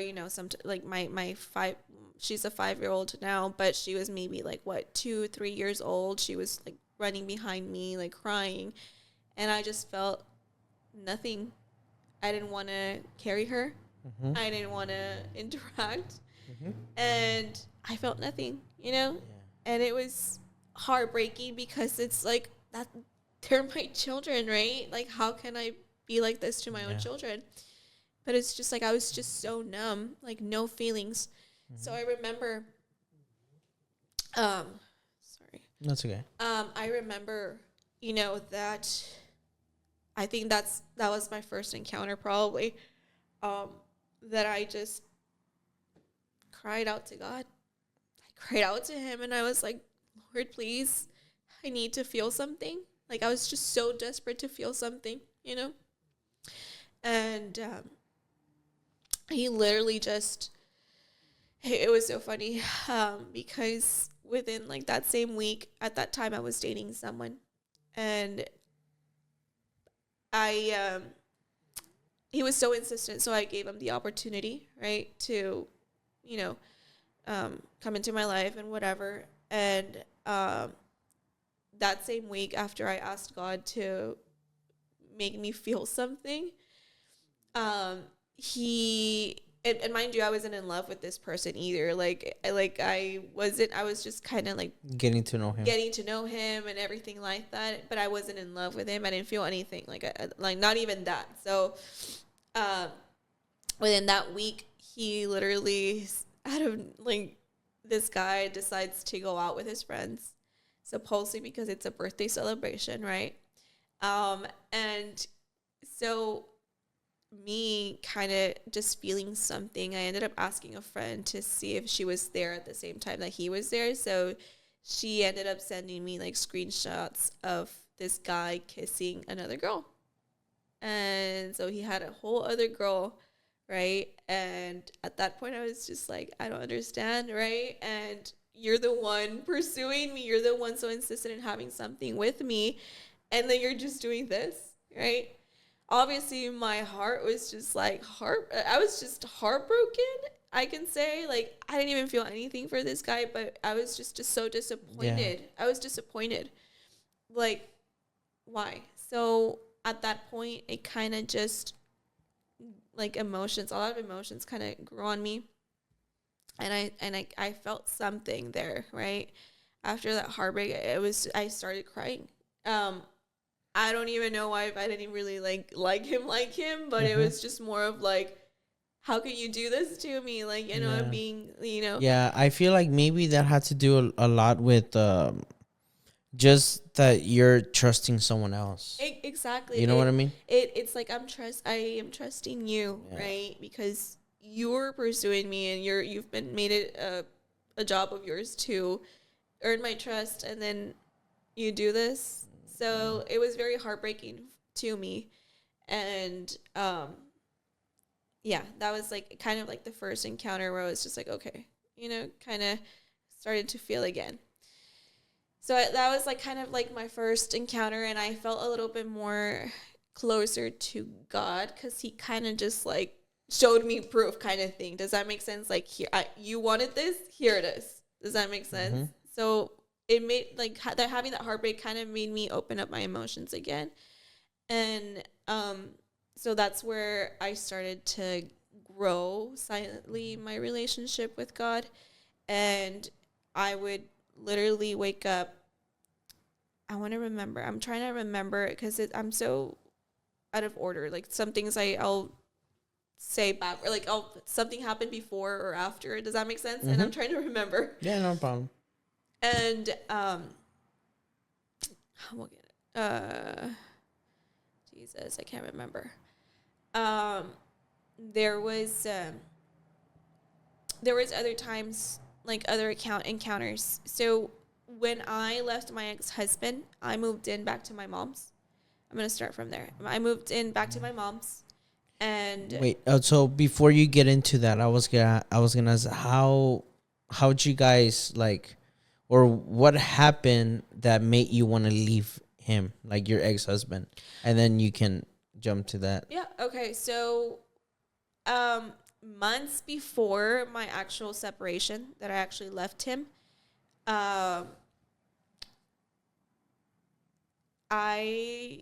like my five, she's a 5 year old now, but she was maybe like what, 2, 3 years old. She was like running behind me, like crying. And I just felt nothing. I didn't want to carry her. I didn't want to interact. And I felt nothing, Yeah. And it was heartbreaking because it's like that they're my children, right? Like how can I be like this to my own children? But it's just like I was just so numb, like no feelings. So I remember sorry. That's okay. I remember, that I think that was my first encounter probably. That I just cried out to God. I cried out to him and I was like, Lord, please, I need to feel something. Like I was just so desperate to feel something, And he literally just, it was so funny because within like that same week, at that time I was dating someone, and I he was so insistent, so I gave him the opportunity, right, to, you know, come into my life and whatever. And that same week, after I asked God to make me feel something, he and mind you, I wasn't in love with this person either. I wasn't. I was just kind of like Getting to know him. getting to know him and everything like that. But I wasn't in love with him. I didn't feel anything like not even that. So, within that week, he literally out of like this guy decides to go out with his friends, supposedly because it's a birthday celebration, right? And so me kind of just feeling something, I ended up asking a friend to see if she was there at the same time that he was there. So she ended up sending me like screenshots of this guy kissing another girl. And so he had a whole other girl, right? And at that point, I was just like, I don't understand, right? And you're the one pursuing me. You're the one so insistent in having something with me. And then you're just doing this, right? Obviously, my heart was just like I was just heartbroken. I can say, like, I didn't even feel anything for this guy, but I was just so disappointed. I was disappointed. Like, why? So at that point, it kind of just like emotions, a lot of emotions kind of grew on me. And I felt something there, right? After that heartbreak, I started crying. I don't even know why, if I didn't really like him, but it was just more of like, how can you do this to me? Like, being, Yeah, I feel like maybe that had to do a lot with just that you're trusting someone else. Exactly. You know what I mean? It's like I am trusting you, Yeah. right? Because you're pursuing me and you've been made it a job of yours to earn my trust, and then you do this. So it was very heartbreaking to me. And yeah, that was like kind of like the first encounter where I was just like, okay, kind of started to feel again. So that was like kind of like my first encounter, and I felt a little bit more closer to God because he kind of just like showed me proof, kind of thing. Does that make sense? Like, here, you wanted this, here it is. Does that make sense? So it made like that, having that heartbreak kind of made me open up my emotions again. And so that's where I started to grow silently my relationship with God. And I would literally wake up. I want to remember. I'm trying to remember because I'm so out of order. Like some things I'll say back, or like something happened before or after. Does that make sense? And I'm trying to remember. Yeah, no problem. And we'll get it. Jesus, I can't remember. Um, there was um, there was other times, like other encounters. So when I left my ex-husband, I moved in back to my mom's. I'm gonna start from there. I moved in back to my mom's, and Wait, so before you get into that, I was gonna ask how'd you guys like, or what happened that made you want to leave him, like your ex husband, and then you can jump to that. yeah, okay. So, months before my actual separation, that I actually left him, um, I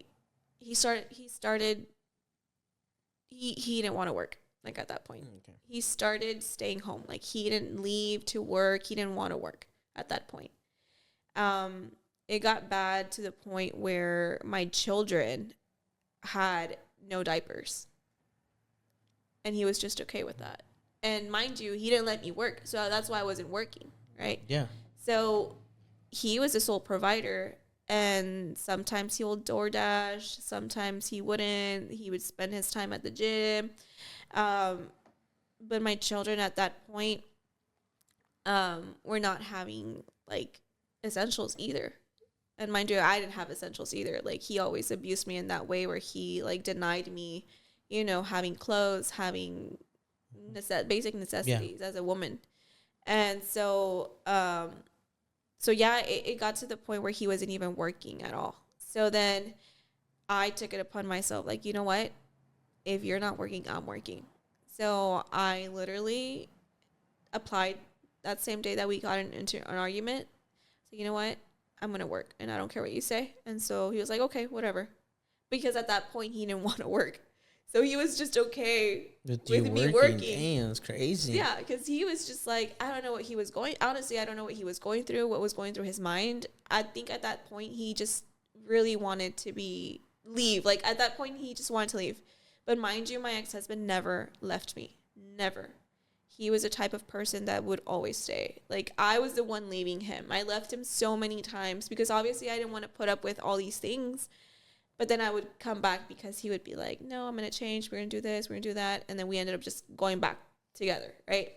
he didn't want to work, like at that point. Okay. He started staying home. Like he didn't leave to work. He didn't want to work at that point. Um, it got bad to the point where my children had no diapers, and he was just okay with that. And mind you, he didn't let me work, so that's why I wasn't working, right? Yeah. So he was the sole provider, and sometimes he would DoorDash, sometimes he wouldn't. He would spend his time at the gym. Um, but my children at that point were not having like essentials either. And mind you, I didn't have essentials either. Like he always abused me in that way where he like denied me, having clothes, having basic necessities as a woman. And so yeah, it got to the point where he wasn't even working at all. So then I took it upon myself, like, you know what? If you're not working, I'm working. So I literally applied that same day that we got into an argument. So you know what? I'm going to work and I don't care what you say. And so he was like, okay, whatever. Because at that point he didn't want to work. So he was just okay with me working. Damn, it's crazy. Yeah, because he was just like, I don't know what he was honestly, I don't know what he was going through, what was going through his mind. I think at that point, he just really wanted to leave. Like, at that point, he just wanted to leave. But mind you, my ex-husband never left me. Never. He was a type of person that would always stay. Like, I was the one leaving him. I left him so many times because obviously I didn't want to put up with all these things. But then I would come back because he would be like, no, I'm going to change. We're going to do this. We're going to do that. And then we ended up just going back together, right?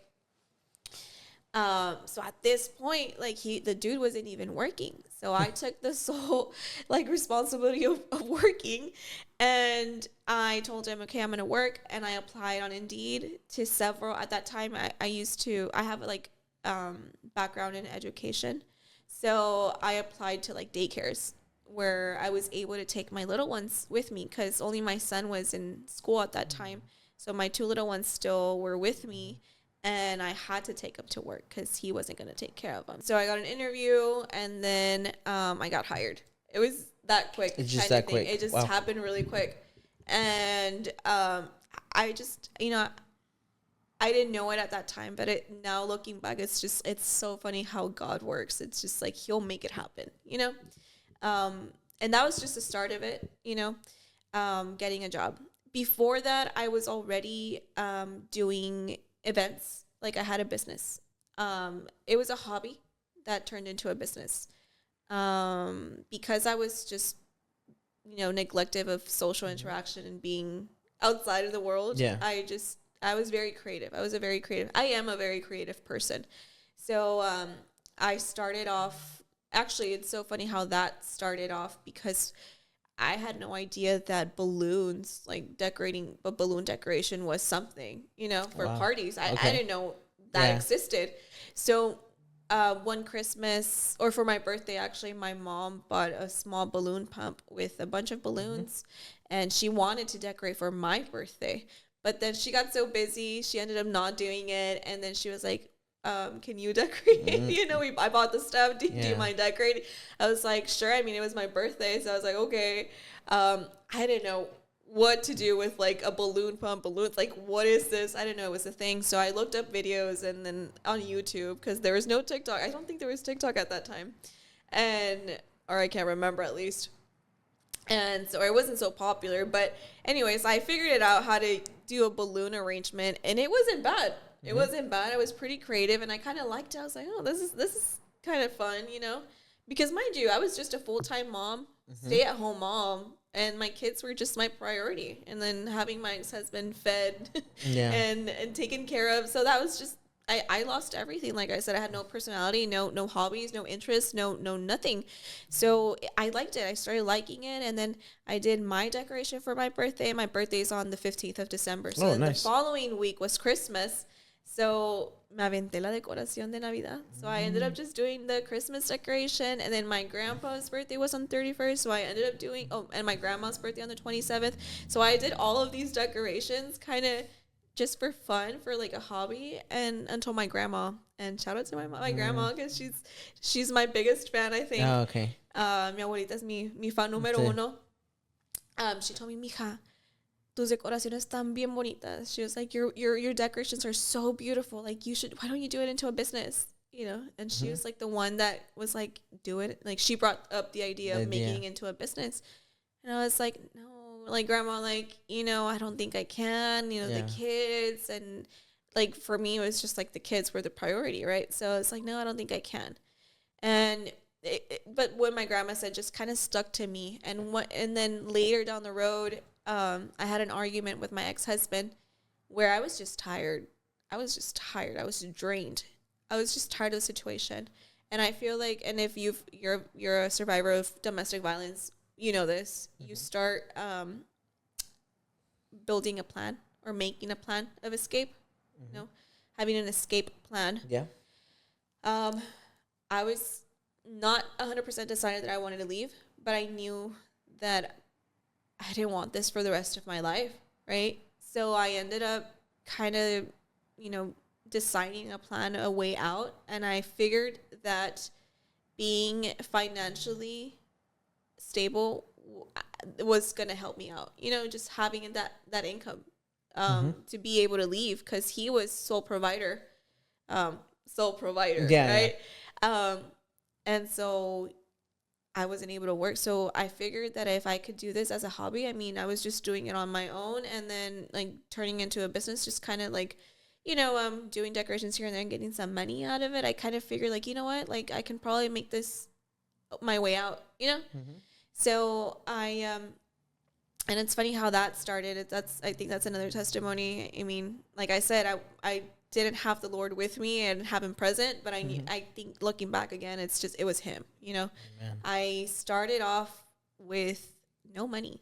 So at this point, like the dude wasn't even working. So I took the sole like responsibility of working, and I told him, okay, I'm going to work. And I applied on Indeed to several. At that time, I have like background in education. So I applied to like daycares where I was able to take my little ones with me because only my son was in school at that time. So my two little ones still were with me, and I had to take him to work because he wasn't going to take care of them. So I got an interview, and then I got hired. It was that quick. It's just that quick. It just happened really quick. And I just, I didn't know it at that time, but now looking back, it's so funny how God works. It's just like he'll make it happen, and that was just the start of it, getting a job. Before that, I was already doing events. Like I had a business. It was a hobby that turned into a business. Because I was just, neglective of social interaction and being outside of the world. Yeah. I was very creative. I am a very creative person. So I started off. Actually, it's so funny how that started off because I had no idea that balloons, like balloon decoration was something, for parties. I didn't know that existed. So one Christmas, or for my birthday, actually, my mom bought a small balloon pump with a bunch of balloons, and she wanted to decorate for my birthday. But then she got so busy, she ended up not doing it, and then she was like, can you decorate? I bought the stuff. Do you mind decorating? I was like, sure. I mean, it was my birthday, so I was like, okay. I didn't know what to do with like a balloon pump. Balloons, like, what is this? I didn't know it was a thing. So I looked up videos and then on YouTube because there was no TikTok. I don't think there was TikTok at that time, or I can't remember at least. And so it wasn't so popular. But anyways, I figured it out how to do a balloon arrangement, and it wasn't bad. It wasn't bad. I was pretty creative, and I kind of liked it. I was like, oh, this is kind of fun, because mind you, I was just a full-time mom stay-at-home mom, and my kids were just my priority. And then having my ex-husband fed and taken care of. So that was just, I lost everything. Like I said, I had no personality, no hobbies, no interests, no nothing. So I liked it. I started liking it, and then I did my decoration for my birthday. My birthday's on the 15th of December. So then the following week was Christmas. So me aventé la decoración de Navidad. So I ended up just doing the Christmas decoration, and then my grandpa's birthday was on 31st. So I ended up doing, and my grandma's birthday on the 27th. So I did all of these decorations kind of just for fun, for like a hobby, and until my grandma, and shout out to my grandma, because she's my biggest fan, I think. Oh, okay. Mi abuelita es mi fan número uno. She told me, mija, tus decoraciones están bien bonitas. She was like, your decorations are so beautiful. Like, why don't you do it into a business? You know, and she was like the one that was like, do it. Like, she brought up the idea of making it into a business. And I was like, no, like, grandma, like, you know, I don't think I can, you know, the kids. And like, for me, it was just like the kids were the priority, right? So it's like, no, I don't think I can. And but what my grandma said just kind of stuck to me. And then later down the road, I had an argument with my ex-husband where I was just tired. I was drained. I was just tired of the situation. And I feel like, and if you're a survivor of domestic violence, you know this, you start building a plan or making a plan of escape, you know, having an escape plan. Yeah. I was not 100% decided that I wanted to leave, but I knew that I didn't want this for the rest of my life, right? So I ended up kind of, you know, deciding a way out. And I figured that being financially stable was going to help me out, you know, just having that income to be able to leave, because he was sole provider, right? And so I wasn't able to work. So I figured that if I could do this as a hobby, I mean, I was just doing it on my own, and then like turning into a business, just kind of like, you know, doing decorations here and there and getting some money out of it. I kind of figured, like, you know what, like, I can probably make this my way out, you know? So and it's funny how that started. I think that's another testimony. I mean, like I said, I didn't have the Lord with me and have him present, but I think looking back again, it was him, you know. Amen. I started off with no money.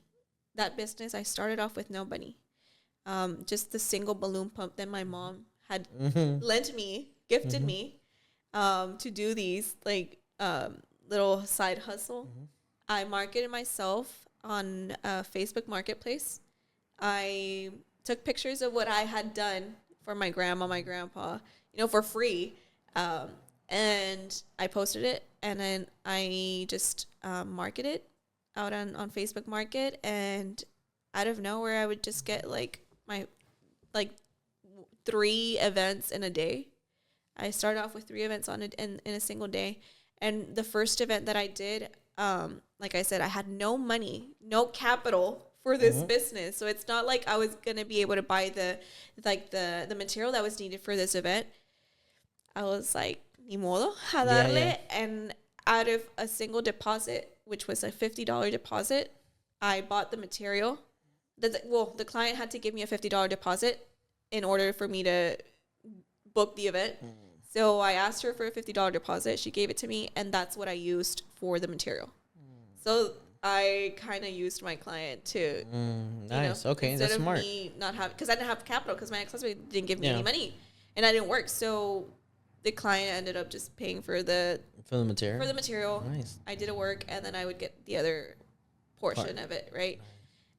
That business, I started off with no money. Just the single balloon pump that my mom had lent me, gifted me, to do these like little side hustle. I marketed myself on Facebook Marketplace. I took pictures of what I had done for my grandma, my grandpa, you know, for free. And I posted it, and then I just marketed out on Facebook Market, and out of nowhere, I would just get like 3 events in a day. I started off with 3 events in a single day. And the first event that I did, like I said, I had no money, no capital for this business. So it's not like I was going to be able to buy the material that was needed for this event. I was like, ni modo, a darle. Yeah. And out of a single deposit, which was a $50 deposit, I bought the material. The client had to give me a $50 deposit in order for me to book the event. So I asked her for a $50 deposit. She gave it to me, and that's what I used for the material. So I kind of used my client to, nice. You know, okay, that's smart. Because I didn't have capital, because my ex-husband didn't give me any money, and I didn't work. So the client ended up just paying for the material. Nice. I did a work, and then I would get the other portion of it, right?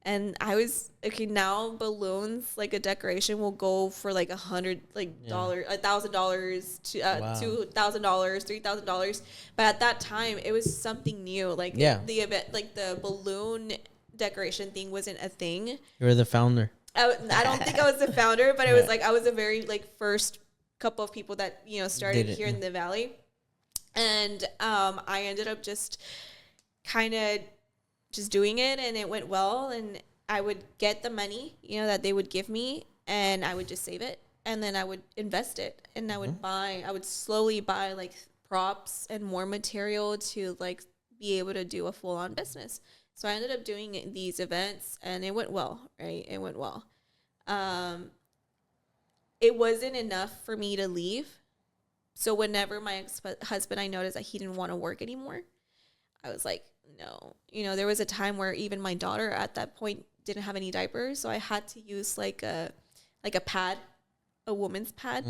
And I was now balloons, like a decoration, will go for like $100, like $1,000 to $2,000, $3,000. But at that time, it was something new. Like the event, like the balloon decoration thing wasn't a thing. You were the founder. I don't think I was the founder, but it was like I was the very like first couple of people that, you know, started here in the Valley. And I ended up just kind of just doing it, and it went well, and I would get the money, you know, that they would give me, and I would just save it, and then I would invest it, and I would slowly buy like props and more material to like be able to do a full on business. So I ended up doing these events, and it went well, right? It went well. Um, it wasn't enough for me to leave. So whenever my ex-husband, I noticed that he didn't want to work anymore, I was like, no. There was a time where even my daughter at that point didn't have any diapers, so I had to use like a pad, a woman's pad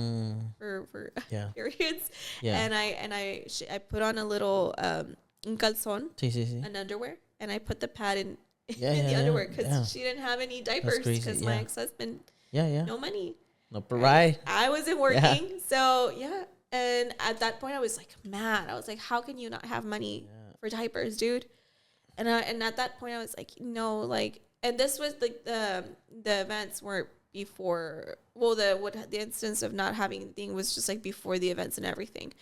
for Yeah. periods. Yeah. And I put on a little un calzón, Sí, sí, sí. an underwear, and I put the pad in Yeah, in yeah, the yeah, underwear because yeah. she didn't have any diapers crazy, because my yeah. ex-husband, Yeah, yeah. no money. No provide. I wasn't working, so yeah. And at that point, I was like mad. I was like, "How can you not have money for diapers, dude?" And at that point, I was like, "No, like." And this was like the events were before. Well, the instance of not having anything was just like before the events and everything.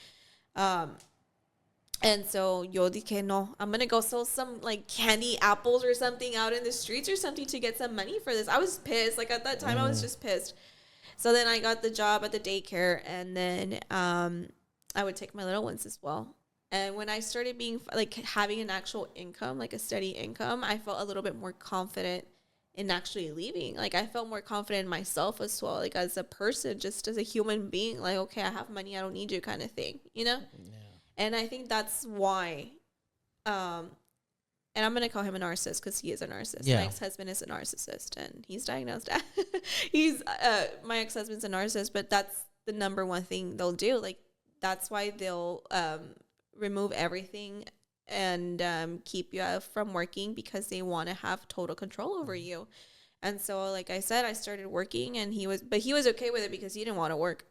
And so yo dije, no, I'm gonna go sell some like candy apples or something out in the streets or something to get some money for this. I was pissed. Like at that time, I was just pissed. So then I got the job at the daycare, and then I would take my little ones as well. And when I started being like having an actual income, like a steady income, I felt a little bit more confident in actually leaving. Like I felt more confident in myself as well, like as a person, just as a human being. Like, okay, I have money, I don't need you, kind of thing, you know. Yeah. And I think that's why. And I'm gonna call him a narcissist because he is a narcissist. Yeah. My ex-husband is a narcissist, and he's diagnosed. He's my ex-husband's a narcissist, but that's the number one thing they'll do. Like that's why they'll remove everything and keep you from working because they want to have total control over you. And so, like I said, I started working, and he was okay with it because he didn't want to work.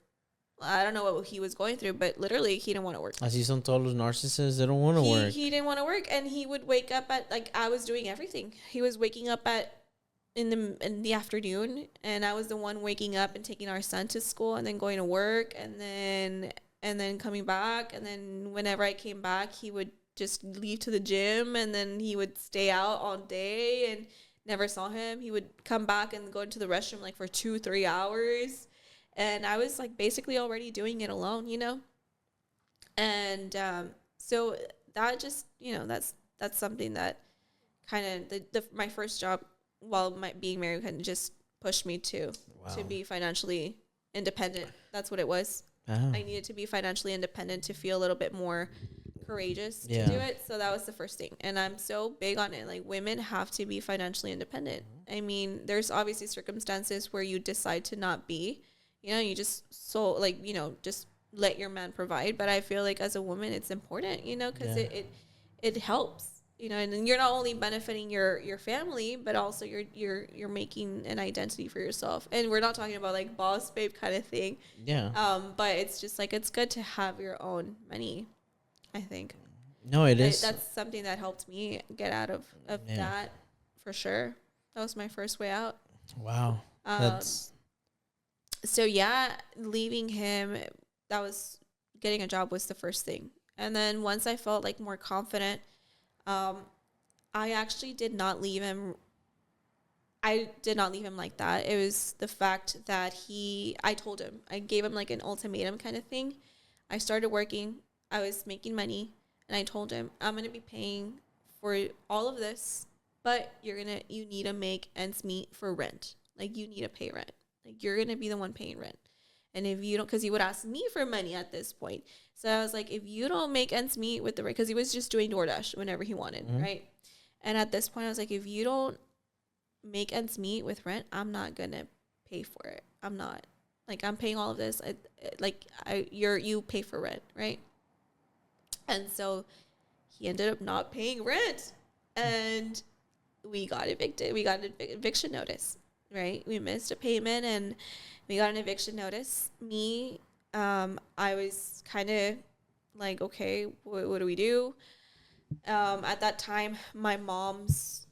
I don't know what he was going through, but literally he didn't want to work. Así son todos los narcissists. They don't want to work. He didn't want to work, and he would wake up at like I was doing everything. He was waking up at in the afternoon, and I was the one waking up and taking our son to school, and then going to work, and then coming back, and then whenever I came back, he would just leave to the gym, and then he would stay out all day, and never saw him. He would come back and go into the restroom like for 2-3 hours. And I was like basically already doing it alone, you know? And so that just, that's something that kind of my first job while being married kind of just pushed me to be financially independent. That's what it was. Oh. I needed to be financially independent to feel a little bit more courageous Yeah. to do it. So that was the first thing. And I'm so big on it. Like women have to be financially independent. I mean, there's obviously circumstances where you decide to not be. You just just let your man provide. But I feel like as a woman, it's important, because it helps, and then you're not only benefiting your family, but also you're making an identity for yourself. And we're not talking about like boss babe kind of thing. Yeah. But it's just like it's good to have your own money, I think. No, it is. That's something that helped me get out of that for sure. That was my first way out. Wow. That's. So yeah, leaving him, getting a job was the first thing. And then once I felt like more confident, I actually did not leave him. I did not leave him like that. It was the fact that I told him, I gave him like an ultimatum kind of thing. I started working, I was making money, and I told him, I'm going to be paying for all of this, but you need to make ends meet for rent. Like you need to pay rent. Like you're going to be the one paying rent. And if you don't, because he would ask me for money at this point. So I was like, if you don't make ends meet with the rent, because he was just doing DoorDash whenever he wanted, right? And at this point, I was like, if you don't make ends meet with rent, I'm not going to pay for it. I'm not. Like, I'm paying all of this. You pay for rent, right? And so he ended up not paying rent. And we got evicted. We got an eviction notice. Right, we missed a payment and we got an eviction notice. I was kind of like, okay, what do we do? At that time, my mom's,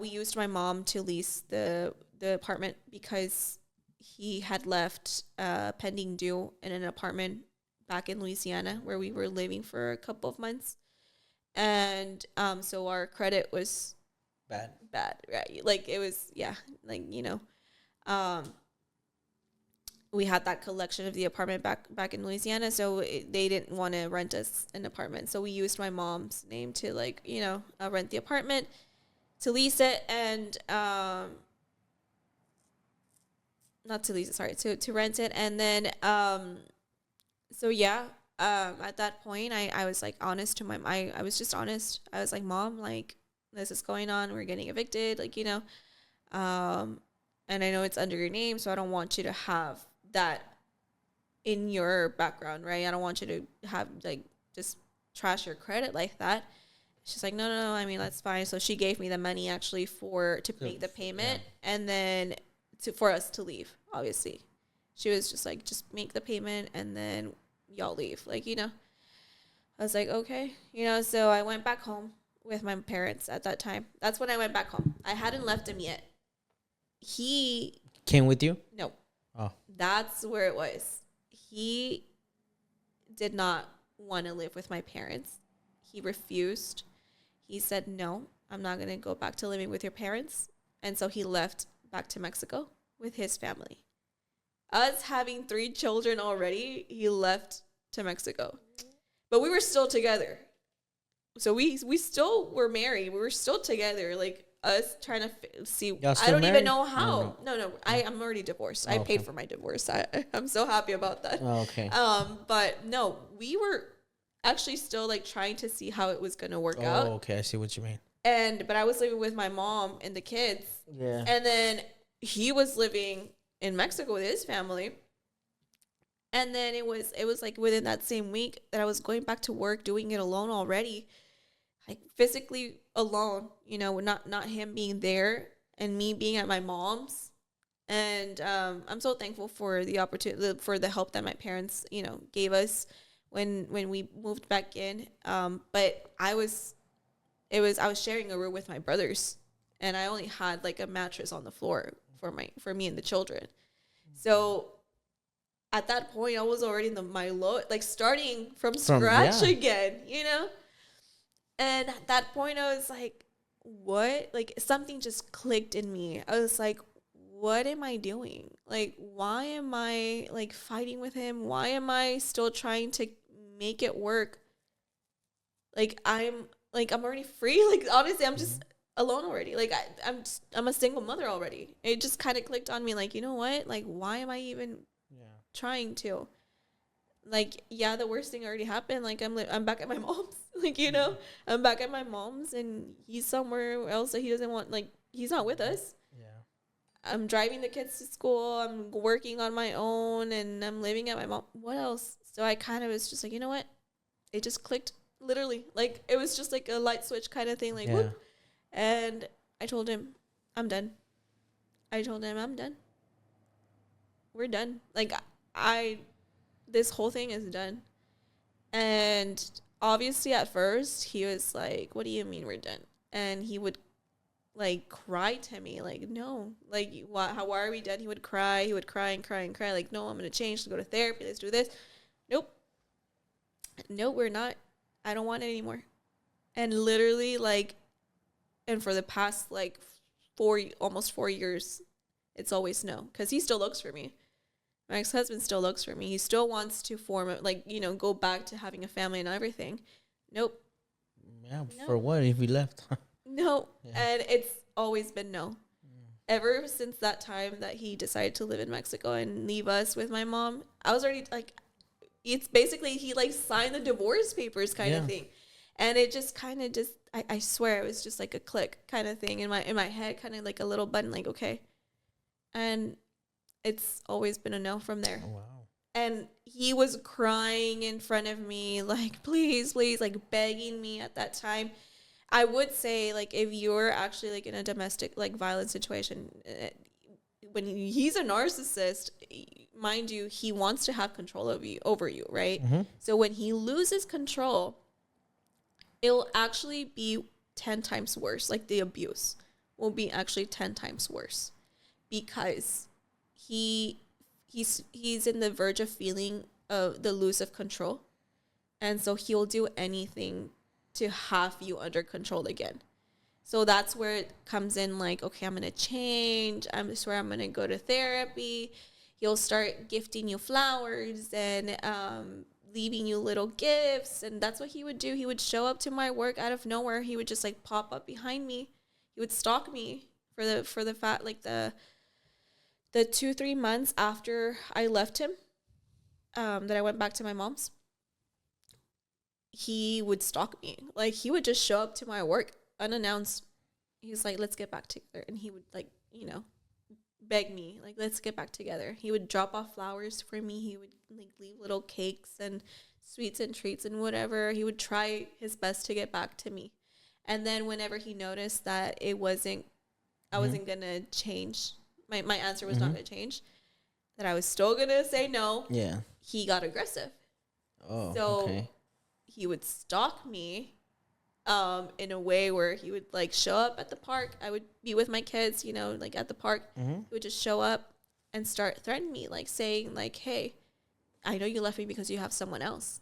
we used my mom to lease the apartment because he had left pending due in an apartment back in Louisiana where we were living for a couple of months, and so our credit was bad, right? Like it was, yeah, like we had that collection of the apartment back in Louisiana, so they didn't want to rent us an apartment. So we used my mom's name to like, rent the apartment, to lease it, and not to lease it, sorry, to rent it. And then so yeah, at that point I was like honest to I was just honest. I was like, Mom, like this is going on, we're getting evicted, like, and I know it's under your name, so I don't want you to have that in your background, right? I don't want you to have like just trash your credit like that. She's like, no, I mean, that's fine. So she gave me the money actually to make the payment, and then for us to leave, obviously. She was just like, just make the payment and then y'all leave. Like, I was like, okay. So I went back home with my parents at that time. That's when I went back home. I hadn't left him yet. He came with you? No. Oh. That's where it was. He did not want to live with my parents. He refused. He said, no, I'm not going to go back to living with your parents. And so he left back to Mexico with his family. Us having 3 children already, he left to Mexico. But we were still together. So we still were married. We were still together. Like, us trying to see. I don't even know how. No. I'm already divorced. I paid for my divorce. I'm so happy about that. Oh, okay. But no, we were actually still like trying to see how it was going to work out. Oh, okay. I see what you mean. But I was living with my mom and the kids. Yeah. And then he was living in Mexico with his family. And then it was like within that same week that I was going back to work, doing it alone already, like physically alone, not him being there and me being at my mom's. And I'm so thankful for the opportunity, for the help that my parents, gave us when we moved back in. But I was sharing a room with my brothers, and I only had like a mattress on the floor for me and the children. So at that point, I was already in my low, like starting from scratch again, And at that point, I was like, what? Like, something just clicked in me. I was like, what am I doing? Like, why am I, like, fighting with him? Why am I still trying to make it work? Like, I'm already free. Like, honestly, I'm just alone already. Like, I'm a single mother already. It just kind of clicked on me, like, you know what? Like, why am I even trying to? Like, yeah, the worst thing already happened. Like, I'm back at my mom's. Like, I'm back at my mom's, and he's somewhere else that he doesn't want. Like, he's not with us. Yeah. I'm driving the kids to school. I'm working on my own, and I'm living at my mom. What else? So I kind of was just like, you know what? It just clicked, literally. Like, it was just like a light switch kind of thing. Like, whoop. And I told him, I'm done. I'm done. We're done. Like, this whole thing is done. And obviously at first he was like, what do you mean we're done? And he would like cry to me, like, no, like, why are we done? He would cry and cry, like, no, I'm gonna change, to go to therapy, let's do this. Nope, we're not. I don't want it anymore. And literally, like, and for the past like almost 4 years, it's always no, because he still looks for me. My ex-husband still looks for me. He still wants to go back to having a family and everything. Nope. Yeah, no. For what if we left? No. Yeah. And it's always been no. Ever since that time that he decided to live in Mexico and leave us with my mom, I was already like, it's basically he like signed the divorce papers kind of thing. And it just kind of I swear it was just like a click kind of thing in my head, kind of like a little button, like, okay. And it's always been a no from there. Oh, wow. And he was crying in front of me, like, please, like begging me at that time. I would say, like, if you're actually like in a domestic like violence situation, when he's a narcissist, mind you, he wants to have control over you, right? Mm-hmm. So when he loses control, it'll actually be 10 times worse. Like, the abuse will be actually 10 times worse, because he's in the verge of feeling the lose of control, and so he'll do anything to have you under control again. So that's where it comes in, like, okay, I'm gonna change. I swear I'm gonna go to therapy. he'll start gifting you flowers and leaving you little gifts. And that's what he would do. He would show up to my work out of nowhere. He would just like pop up behind me. He would stalk me for the fact like the 2-3 months after I left him, that I went back to my mom's. He would stalk me. Like he would just show up to my work unannounced. He's like, let's get back together. And he would like, beg me, like, let's get back together. He would drop off flowers for me. He would like leave little cakes and sweets and treats and whatever. He would try his best to get back to me. And then whenever he noticed that I wasn't gonna change, my answer was not gonna change, that I was still gonna say no. Yeah. He got aggressive. Oh. So Okay. he would stalk me in a way where he would like show up at the park. I would be with my kids, like at the park. He would just show up and start threatening me, like saying like, hey, I know you left me because you have someone else.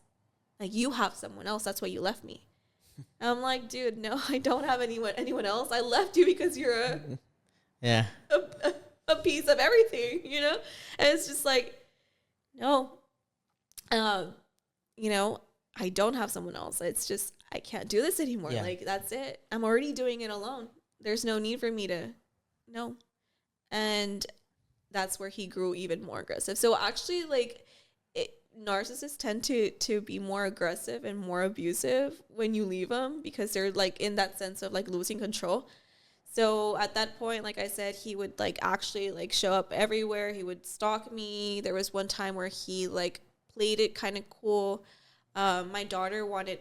Like you have someone else. That's why you left me. And I'm like, dude, no, I don't have anyone else. I left you because you're Yeah. a piece of everything, And it's just like, no, I don't have someone else. It's just, I can't do this anymore. Yeah. Like, that's it. I'm already doing it alone. There's no need for me to, no. And that's where he grew even more aggressive. So actually, like, narcissists tend to be more aggressive and more abusive when you leave them because they're, like, in that sense of, like, losing control. So at that point, like I said, he would, like, actually, like, show up everywhere. He would stalk me. There was one time where he, like, played it kind of cool. My daughter wanted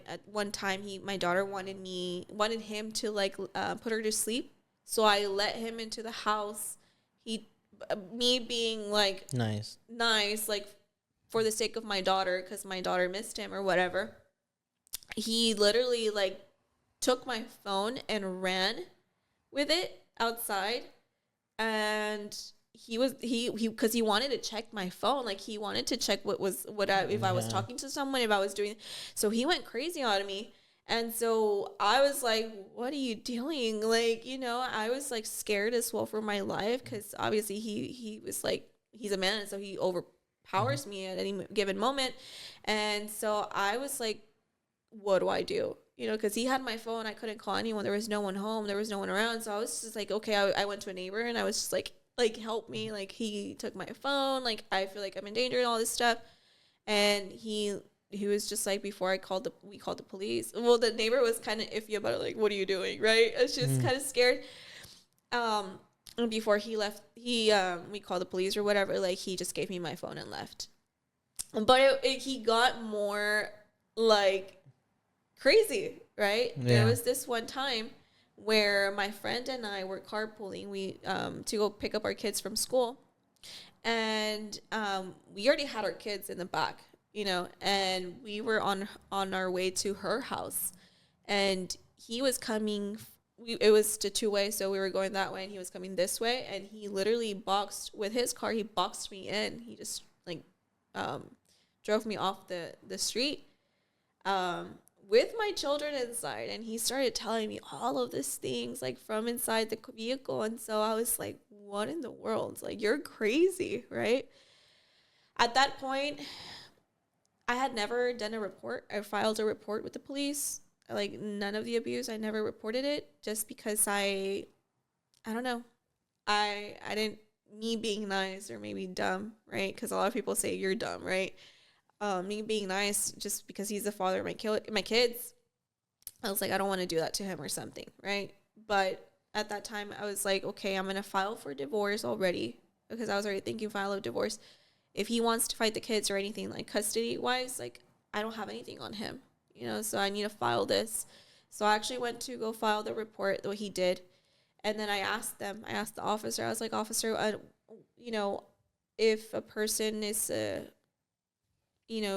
him to like put her to sleep. So I let him into the house. Me being like Nice, like for the sake of my daughter, because my daughter missed him or whatever. He literally like took my phone and ran with it outside, and he because he wanted to check my phone. Like he wanted to check if I was talking to someone, if I was doing, so he went crazy on me. And so I was like, what are you doing? Like, I was like scared as well for my life. Cause obviously he was like, he's a man. And so he overpowers me at any given moment. And so I was like, what do I do? Cause he had my phone. I couldn't call anyone. There was no one home. There was no one around. So I was just like, okay, I went to a neighbor and I was just like help me. Like he took my phone. Like I feel like I'm in danger and all this stuff. And he was just like, before we called the police. Well, the neighbor was kind of iffy about it. Like, what are you doing? Right. It's just kind of scared. And before he left, we called the police or whatever. Like he just gave me my phone and left. But he got more like crazy. Right. Yeah. There was this one time where my friend and I were carpooling. We to go pick up our kids from school, and we already had our kids in the back, and we were on our way to her house, and he was coming. It was a two-way, so we were going that way, and he was coming this way, and he literally boxed with his car. He boxed me in. He just like drove me off the street. With my children inside, and he started telling me all of these things like from inside the vehicle. And so I was like, what in the world? Like, you're crazy, right? At that point, I had never done a report. I filed a report with the police, like none of the abuse. I never reported it just because I don't know. I didn't, me being nice or maybe dumb, right? Because a lot of people say you're dumb, right? Me being nice just because he's the father of my kids, I was like, I don't want to do that to him or something, right? But at that time, I was like, okay, I'm going to file for divorce already, because I was already thinking file of divorce. If he wants to fight the kids or anything, like custody-wise, like, I don't have anything on him, so I need to file this. So I actually went to go file the report, what he did, and then I asked the officer, I was like, officer, if a person is in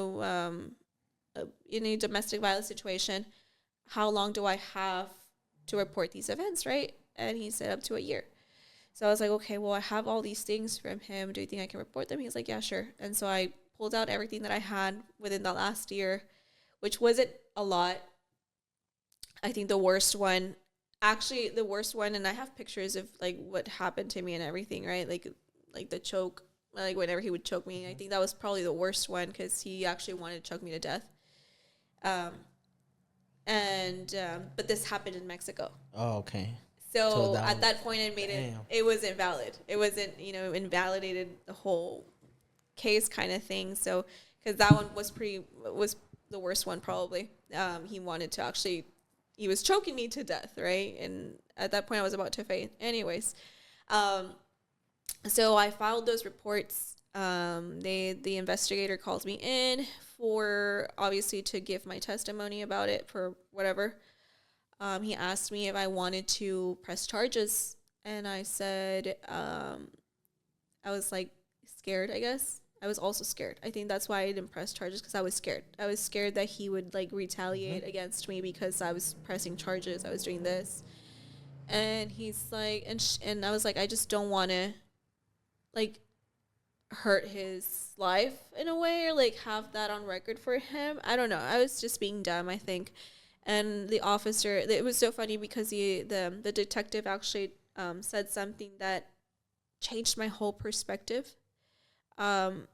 a domestic violence situation, how long do I have to report these events, right? And he said up to a year. So I was like, okay, well, I have all these things from him. Do you think I can report them? He's like, yeah, sure. And so I pulled out everything that I had within the last year, which wasn't a lot. I think the worst one, and I have pictures of like what happened to me and everything, right? Like the choke like whenever he would choke me. I think that was probably the worst one because he actually wanted to choke me to death. Um, but this happened in Mexico. Oh, okay. So that at that point, it was invalid. It wasn't, invalidated the whole case kind of thing. So because that one was the worst one probably. He wanted to actually, he was choking me to death, right? And at that point, I was about to faint. Anyways, so I filed those reports. The investigator called me in for obviously to give my testimony about it for whatever. He asked me if I wanted to press charges, and I said I was like scared. I guess I was also scared. I think that's why I didn't press charges because I was scared. I was scared that he would like retaliate against me because I was pressing charges. I was doing this, and he's like, and I was like, I just don't want to like hurt his life in a way or like have that on record for him. I don't know. I was just being dumb, I think. And the officer, it was so funny because the detective actually said something that changed my whole perspective. And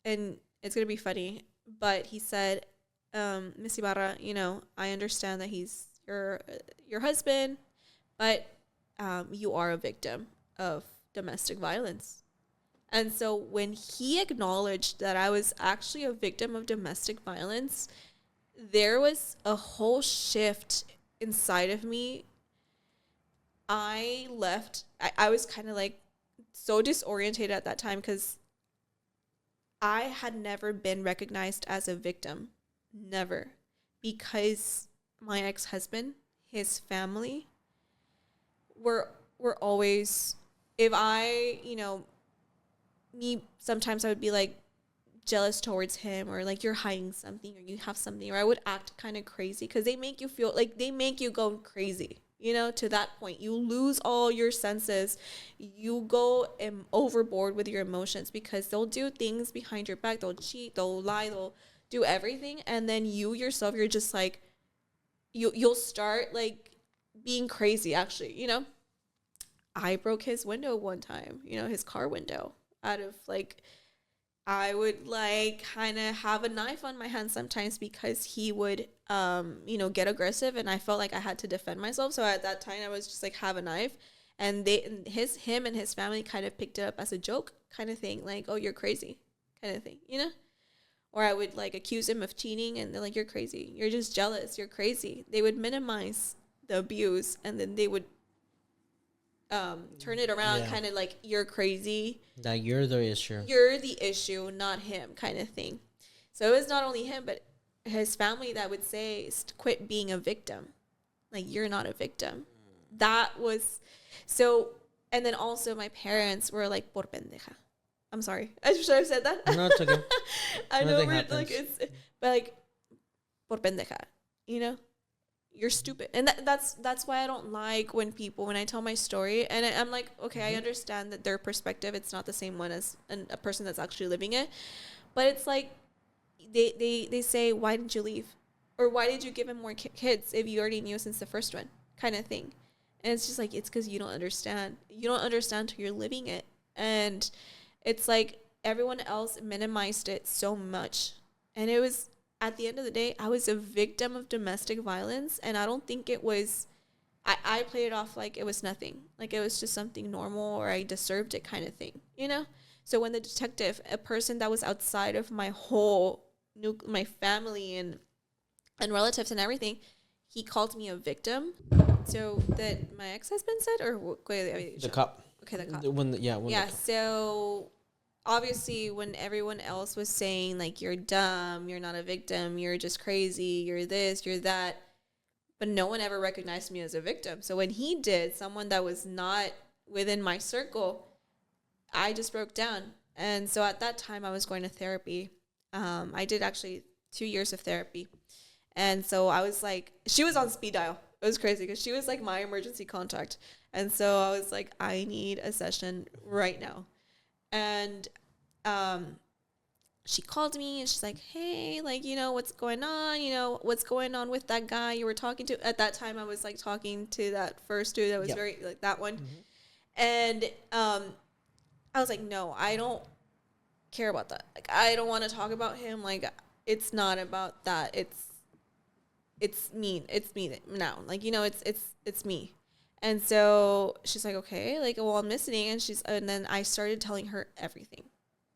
it's going to be funny, but he said, Miss Ibarra, I understand that he's your husband, but you are a victim of domestic violence. And so when he acknowledged that I was actually a victim of domestic violence, there was a whole shift inside of me. I left. I was kind of like so disorientated at that time because I had never been recognized as a victim. Never. Because my ex-husband, his family, were always, if I, sometimes I would be like jealous towards him or like you're hiding something or you have something, or I would act kind of crazy because they make you feel like they make you go crazy, to that point. You lose all your senses. You go overboard with your emotions because they'll do things behind your back. They'll cheat, they'll lie, they'll do everything. And then you yourself, you're just like, you'll start like being crazy actually, I broke his window one time, his car window out of like, I would like kind of have a knife on my hand sometimes because he would, get aggressive and I felt like I had to defend myself. So at that time I was just like, have a knife. And him and his family kind of picked it up as a joke kind of thing. Like, oh, you're crazy kind of thing, Or I would like accuse him of cheating and they're like, you're crazy. You're just jealous. You're crazy. They would minimize the abuse and then they would turn it around kind of like, you're crazy. That you're the issue. You're the issue, not him kind of thing. So it was not only him, but his family that would say, quit being a victim. Like, you're not a victim. That was, so, and then also my parents were like, por pendeja. I'm sorry. I should have said that. No, it's okay. I know we're like, but like, por pendeja, you're stupid. And that's why I don't like when I tell my story and I'm like, okay, I understand that their perspective, it's not the same one as a person that's actually living it. But it's like, they say, why didn't you leave? Or why did you give him more kids if you already knew since the first one kind of thing? And it's just like, it's because you don't understand. You don't understand till you're living it. And it's like everyone else minimized it so much. And it was, at the end of the day, I was a victim of domestic violence, and I don't think it was, I played it off like it was nothing. Like it was just something normal or I deserved it kind of thing, So when the detective, a person that was outside of my whole, my family and relatives and everything, he called me a victim. So that my ex-husband said, or the cop. Okay, the cop. So obviously when everyone else was saying like, you're dumb, you're not a victim, you're just crazy, you're this, you're that, but no one ever recognized me as a victim. So when he did, someone that was not within my circle, I just broke down. And so at that time I was going to therapy. I did actually 2 years of therapy. And so I was like, she was on speed dial. It was crazy because she was like my emergency contact. And so I was like, I need a session right now. And she called me and she's like, hey, like, what's going on? What's going on with that guy you were talking to? At that time, I was like talking to that first dude that was very like that one. And I was like, no, I don't care about that. Like, I don't want to talk about him. Like, it's not about that. It's me. It's me now. Like, it's me. And so she's like, okay, like, well, I'm listening. And then I started telling her everything,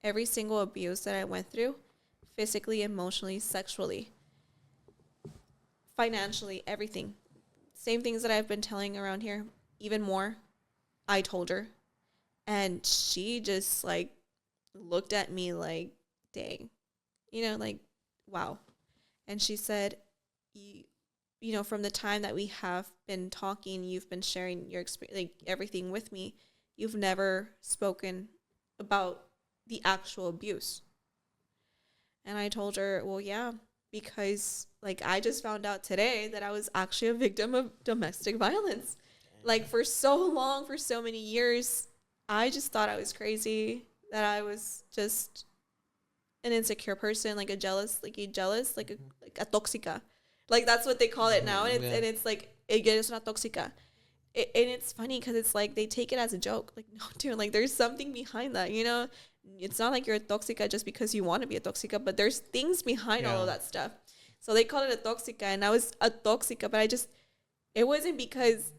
every single abuse that I went through, physically, emotionally, sexually, financially, everything. Same things that I've been telling around here, even more. I told her. And she just like looked at me like, dang, like, wow. And she said, from the time that we have been talking, you've been sharing your experience, like everything with me, you've never spoken about the actual abuse. And I told her, well, yeah, because like I just found out today that I was actually a victim of domestic violence. Like for so long, for so many years, I just thought I was crazy, that I was just an insecure person, like like a tóxica. Like that's what they call it now. And Yeah. it's like, ella es una tóxica. And it's funny because it's like they take it as a joke. Like, no, dude, like there's something behind that, It's not like you're a toxica just because you want to be a toxica, but there's things behind all Yeah. of that stuff. So they call it a toxica, and I was a toxica, but it wasn't because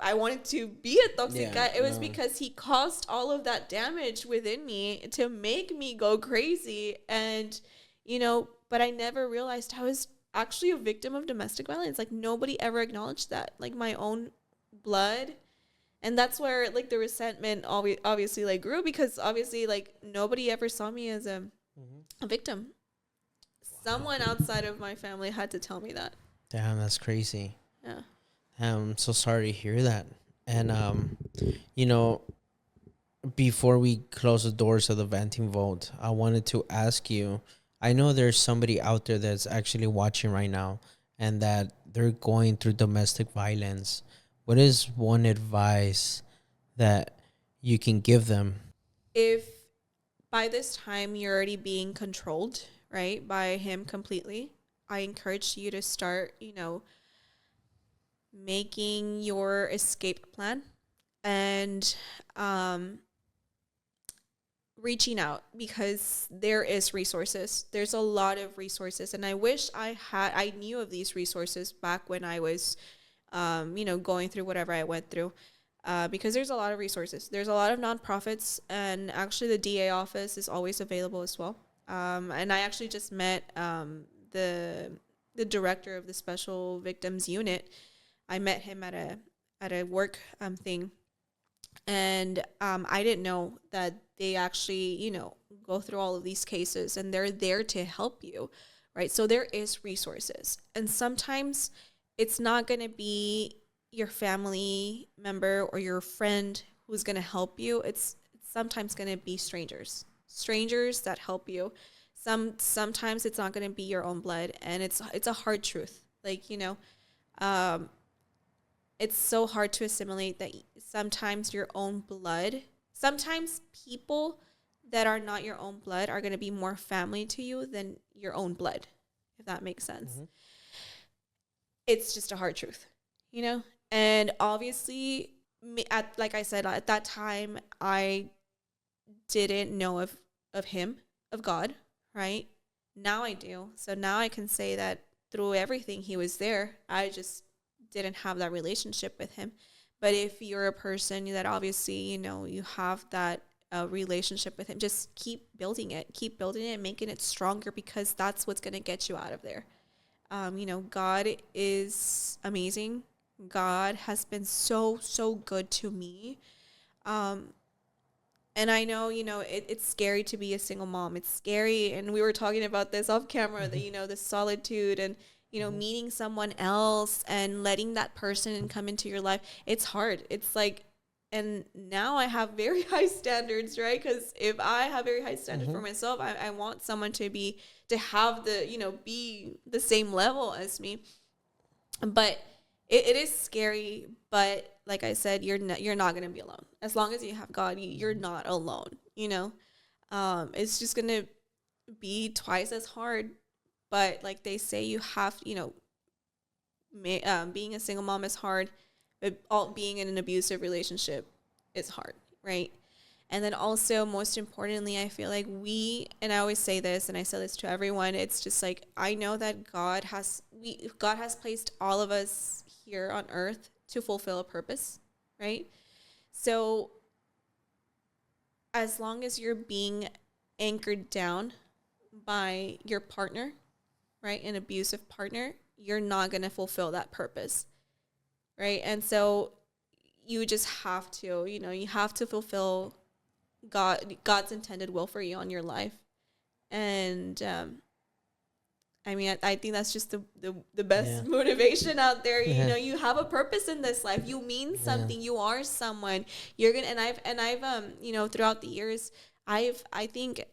I wanted to be a Yeah. toxica. It was No. because he caused all of that damage within me to make me go crazy. And, but I never realized I was actually a victim of domestic violence. Like nobody ever acknowledged that. Like my own blood. And that's where like the resentment obviously like grew, because obviously like nobody ever saw me as a victim. Someone outside of my family had to tell me that. Damn, that's crazy. Yeah. I'm so sorry to hear that. And you know, before we close the doors of the venting vault, I wanted to ask you. I know there's somebody out there that's actually watching right now, and that they're going through domestic violence. What is one advice that you can give them? If by this time you're already being controlled, right, by him completely, I encourage you to start, making your escape plan, and um, reaching out, because there is resources. There's a lot of resources, and I wish I knew of these resources back when I was, going through whatever I went through. Because there's a lot of resources. There's a lot of nonprofits, and actually the DA office is always available as well. And I actually just met the director of the Special Victims Unit. I met him at a work thing, and I didn't know that they actually, go through all of these cases, and they're there to help you, right? So there is resources, and sometimes it's not going to be your family member or your friend who's going to help you. It's sometimes going to be strangers that help you. Sometimes it's not going to be your own blood, and it's a hard truth. Like, um, it's so hard to assimilate that sometimes your own blood, sometimes people that are not your own blood are going to be more family to you than your own blood, if that makes sense. Mm-hmm. It's just a hard truth, you know? And obviously, like I said, at that time, I didn't know of him, of God, right? Now I do. So now I can say that through everything, he was there. I just didn't have that relationship with him. But if you're a person that obviously, you have that relationship with him, just keep building it, making it stronger, because that's what's going to get you out of there. God is amazing. God has been so, so good to me. Um, and I know, it's scary to be a single mom. It's scary. And we were talking about this off camera, that, the solitude and, meeting someone else and letting that person come into your life. It's hard. It's like, and now I have very high standards, right? Because if I have very high standards for Mm-hmm. myself, I want someone to have be the same level as me. But it is scary. But like I said, you're not gonna be alone as long as you have God. You're not alone. It's just gonna be twice as hard. But like they say, you have being a single mom is hard, but being in an abusive relationship is hard, right? And then also, most importantly, I feel like and I always say this, and I say this to everyone, it's just like, I know that God has placed all of us here on earth to fulfill a purpose, right? So as long as you're being anchored down by your partner, right, an abusive partner, you're not going to fulfill that purpose, right? And so you just have to, you have to fulfill God's intended will for you on your life. And I mean, I think that's just the best motivation out there. You have a purpose in this life. You mean something. You are someone. You're gonna. And I've throughout the years, I think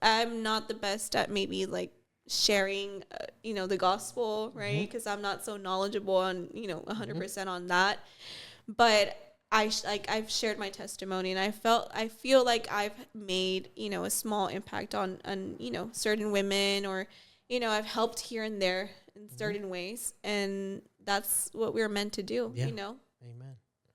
I'm not the best at maybe like sharing, the gospel, right? Because I'm not so knowledgeable on, 100% on that. But I've shared my testimony, and I feel like I've made, a small impact on certain women, or, I've helped here and there in certain ways, and that's what we're meant to do, Amen.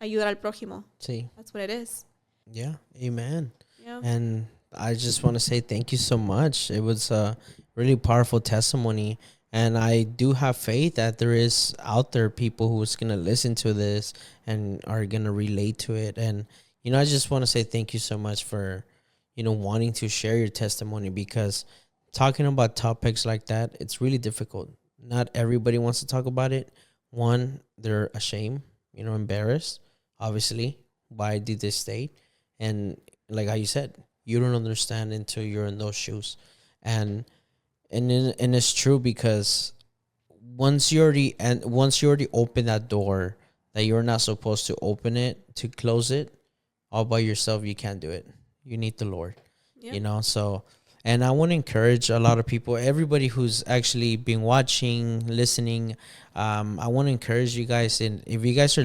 Ayudar al prójimo. See. That's what it is. Yeah. Amen. Yeah. And I just want to say thank you so much. It was a really powerful testimony. And I do have faith that there is out there people who's going to listen to this and are going to relate to it. And, I just want to say thank you so much for, wanting to share your testimony, because talking about topics like that, it's really difficult. Not everybody wants to talk about it. One, they're ashamed, embarrassed, obviously, why did this state? And like how you said, you don't understand until you're in those shoes. And it's true, because once you already open that door that you're not supposed to open it, to close it all by yourself, you can't do it. You need the Lord. Yeah. So, and I want to encourage a lot of people, everybody who's actually been watching, listening. I want to encourage you guys, and if you guys are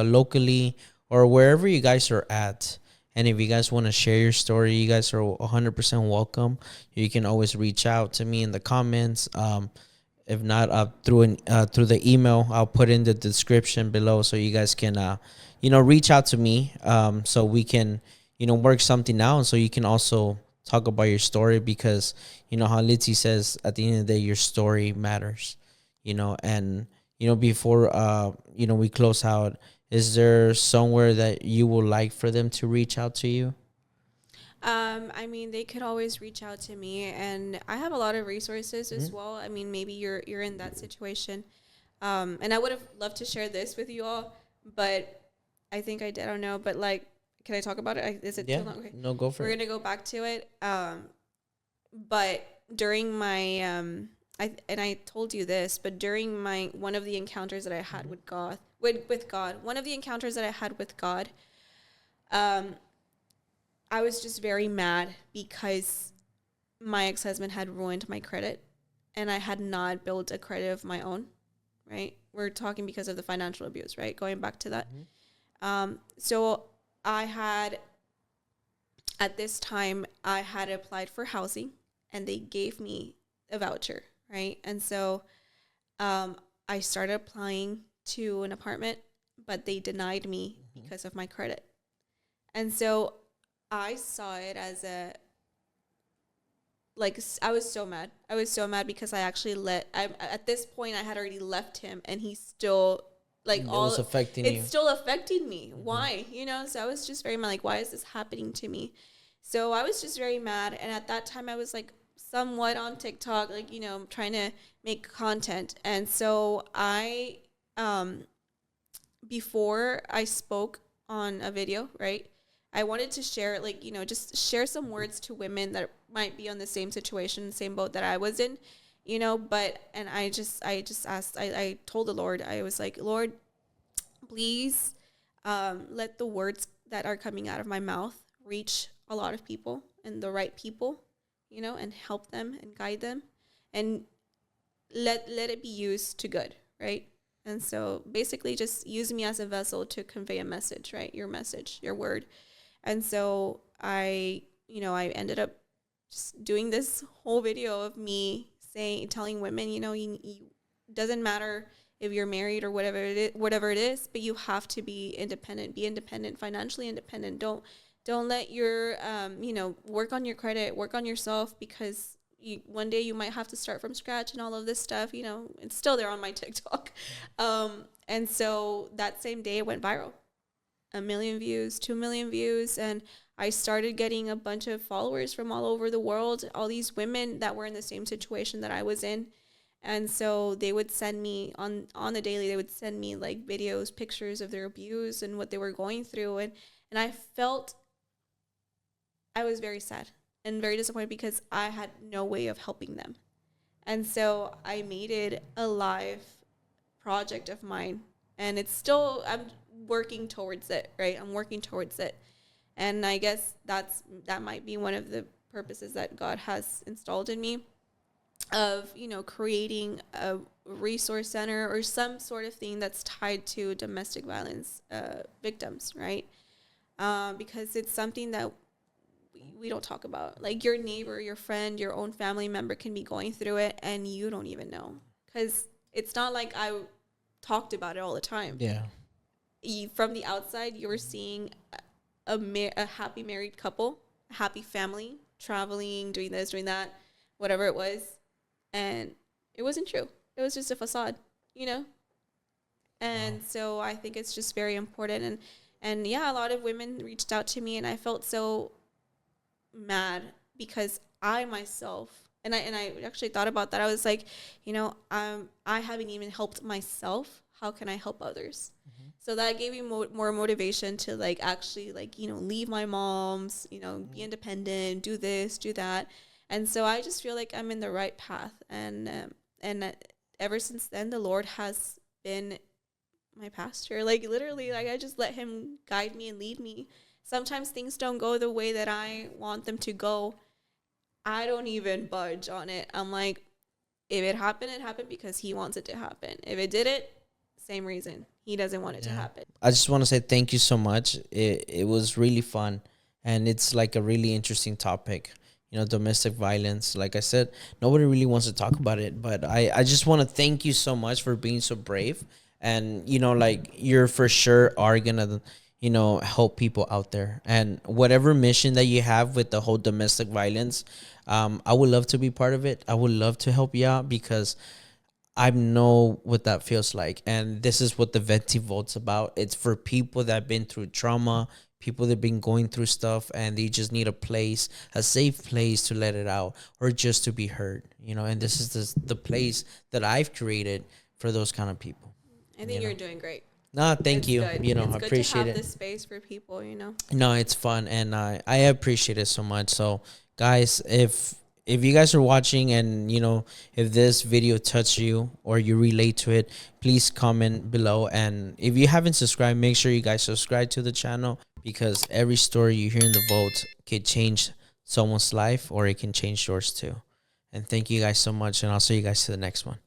locally or wherever you guys are at, and if you guys want to share your story, you guys are 100% welcome. You can always reach out to me in the comments. If not, through the email, I'll put in the description below, so you guys can reach out to me, so we can work something out, so you can also talk about your story, because how Litzy says, at the end of the day, your story matters. And before we close out, is there somewhere that you would like for them to reach out to you? I mean, they could always reach out to me, and I have a lot of resources as well. I mean, maybe you're in that situation, and I would have loved to share this with you all, but I think I did. I don't know, but like, can I talk about it? Is it too long? Okay. No, go for it. We're gonna go back to it. But during my I told you this, but during my one of the encounters that I had with God, one of the encounters that I had with God, I was just very mad because my ex-husband had ruined my credit, and I had not built a credit of my own, right? We're talking because of the financial abuse, right? Going back to that. So at this time, I had applied for housing, and they gave me a voucher, right? And so I started applying to an apartment, but they denied me because of my credit. And so I saw it as I was so mad. I was so mad because I actually at this point I had already left him, and he still it was affecting you. It's still affecting me. Why? So I was just very mad. Like, why is this happening to me? So I was just very mad. And at that time I was like somewhat on TikTok, like, trying to make content. And so I, before I spoke on a video, right, I wanted to share, like, just share some words to women that might be on the same situation, same boat that I was in, and I just asked, I told the Lord, I was like, Lord, please, let the words that are coming out of my mouth reach a lot of people, and the right people, and help them and guide them, and let it be used to good, right? And so basically just use me as a vessel to convey a message, right? Your message, your word. And so I ended up just doing this whole video of me telling women, you doesn't matter if you're married or whatever it is, but you have to be independent, financially independent. Don't let your work on your credit, work on yourself, because one day you might have to start from scratch and all of this stuff. It's still there on my TikTok. And so that same day it went viral, 1 million views, 2 million views, and I started getting a bunch of followers from all over the world, all these women that were in the same situation that I was in. And so they would send me on the daily, they would send me like videos, pictures of their abuse and what they were going through. And I felt, I was very sad and very disappointed because I had no way of helping them. And so I made it a live project of mine. And it's still, I'm working towards it, right? I'm working towards it. And I guess that might be one of the purposes that God has installed in me, of, creating a resource center or some sort of thing that's tied to domestic violence victims, right? Because it's something that we don't talk about. Like, your neighbor, your friend, your own family member can be going through it and you don't even know, because it's not like I talked about it all the time. Yeah. From the outside, you're seeing a happy married couple, a happy family, traveling, doing this, doing that, whatever it was. And it wasn't true. It was just a facade, you know? And Wow. so I think it's just very important. And yeah, a lot of women reached out to me, and I felt so mad because I myself, and I actually thought about that. I was like, I haven't even helped myself. How can I help others? So that gave me more motivation to like actually like, leave my mom's, be independent, do this, do that. And so I just feel like I'm in the right path. And ever since then, the Lord has been my pastor. Like, literally, like, I just let him guide me and lead me. Sometimes things don't go the way that I want them to go. I don't even budge on it. I'm like, if it happened, it happened because he wants it to happen. If it did it, same reason. He doesn't want it to Yeah. happen. I just want to say thank you so much. It was really fun, and it's like a really interesting topic. Domestic violence. Like I said, nobody really wants to talk about it, but I just want to thank you so much for being so brave. And like, you're for sure are gonna help people out there, and whatever mission that you have with the whole domestic violence. I would love to be part of it. I would love to help you out, because I know what that feels like. And this is what the Venti Vault's about. It's for people that have been through trauma, people that have been going through stuff, and they just need a place, a safe place to let it out, or just to be heard. And this is the place that I've created for those kind of people. I think you're doing great. No, thank It's you. good. I It's good to appreciate have it. this space for people. No, it's fun, and I appreciate it so much. So, guys, if you guys are watching, and if this video touched you or you relate to it, please comment below. And if you haven't subscribed, make sure you guys subscribe to the channel, because every story you hear in the vote could change someone's life, or it can change yours too. And thank you guys so much, and I'll see you guys to the next one.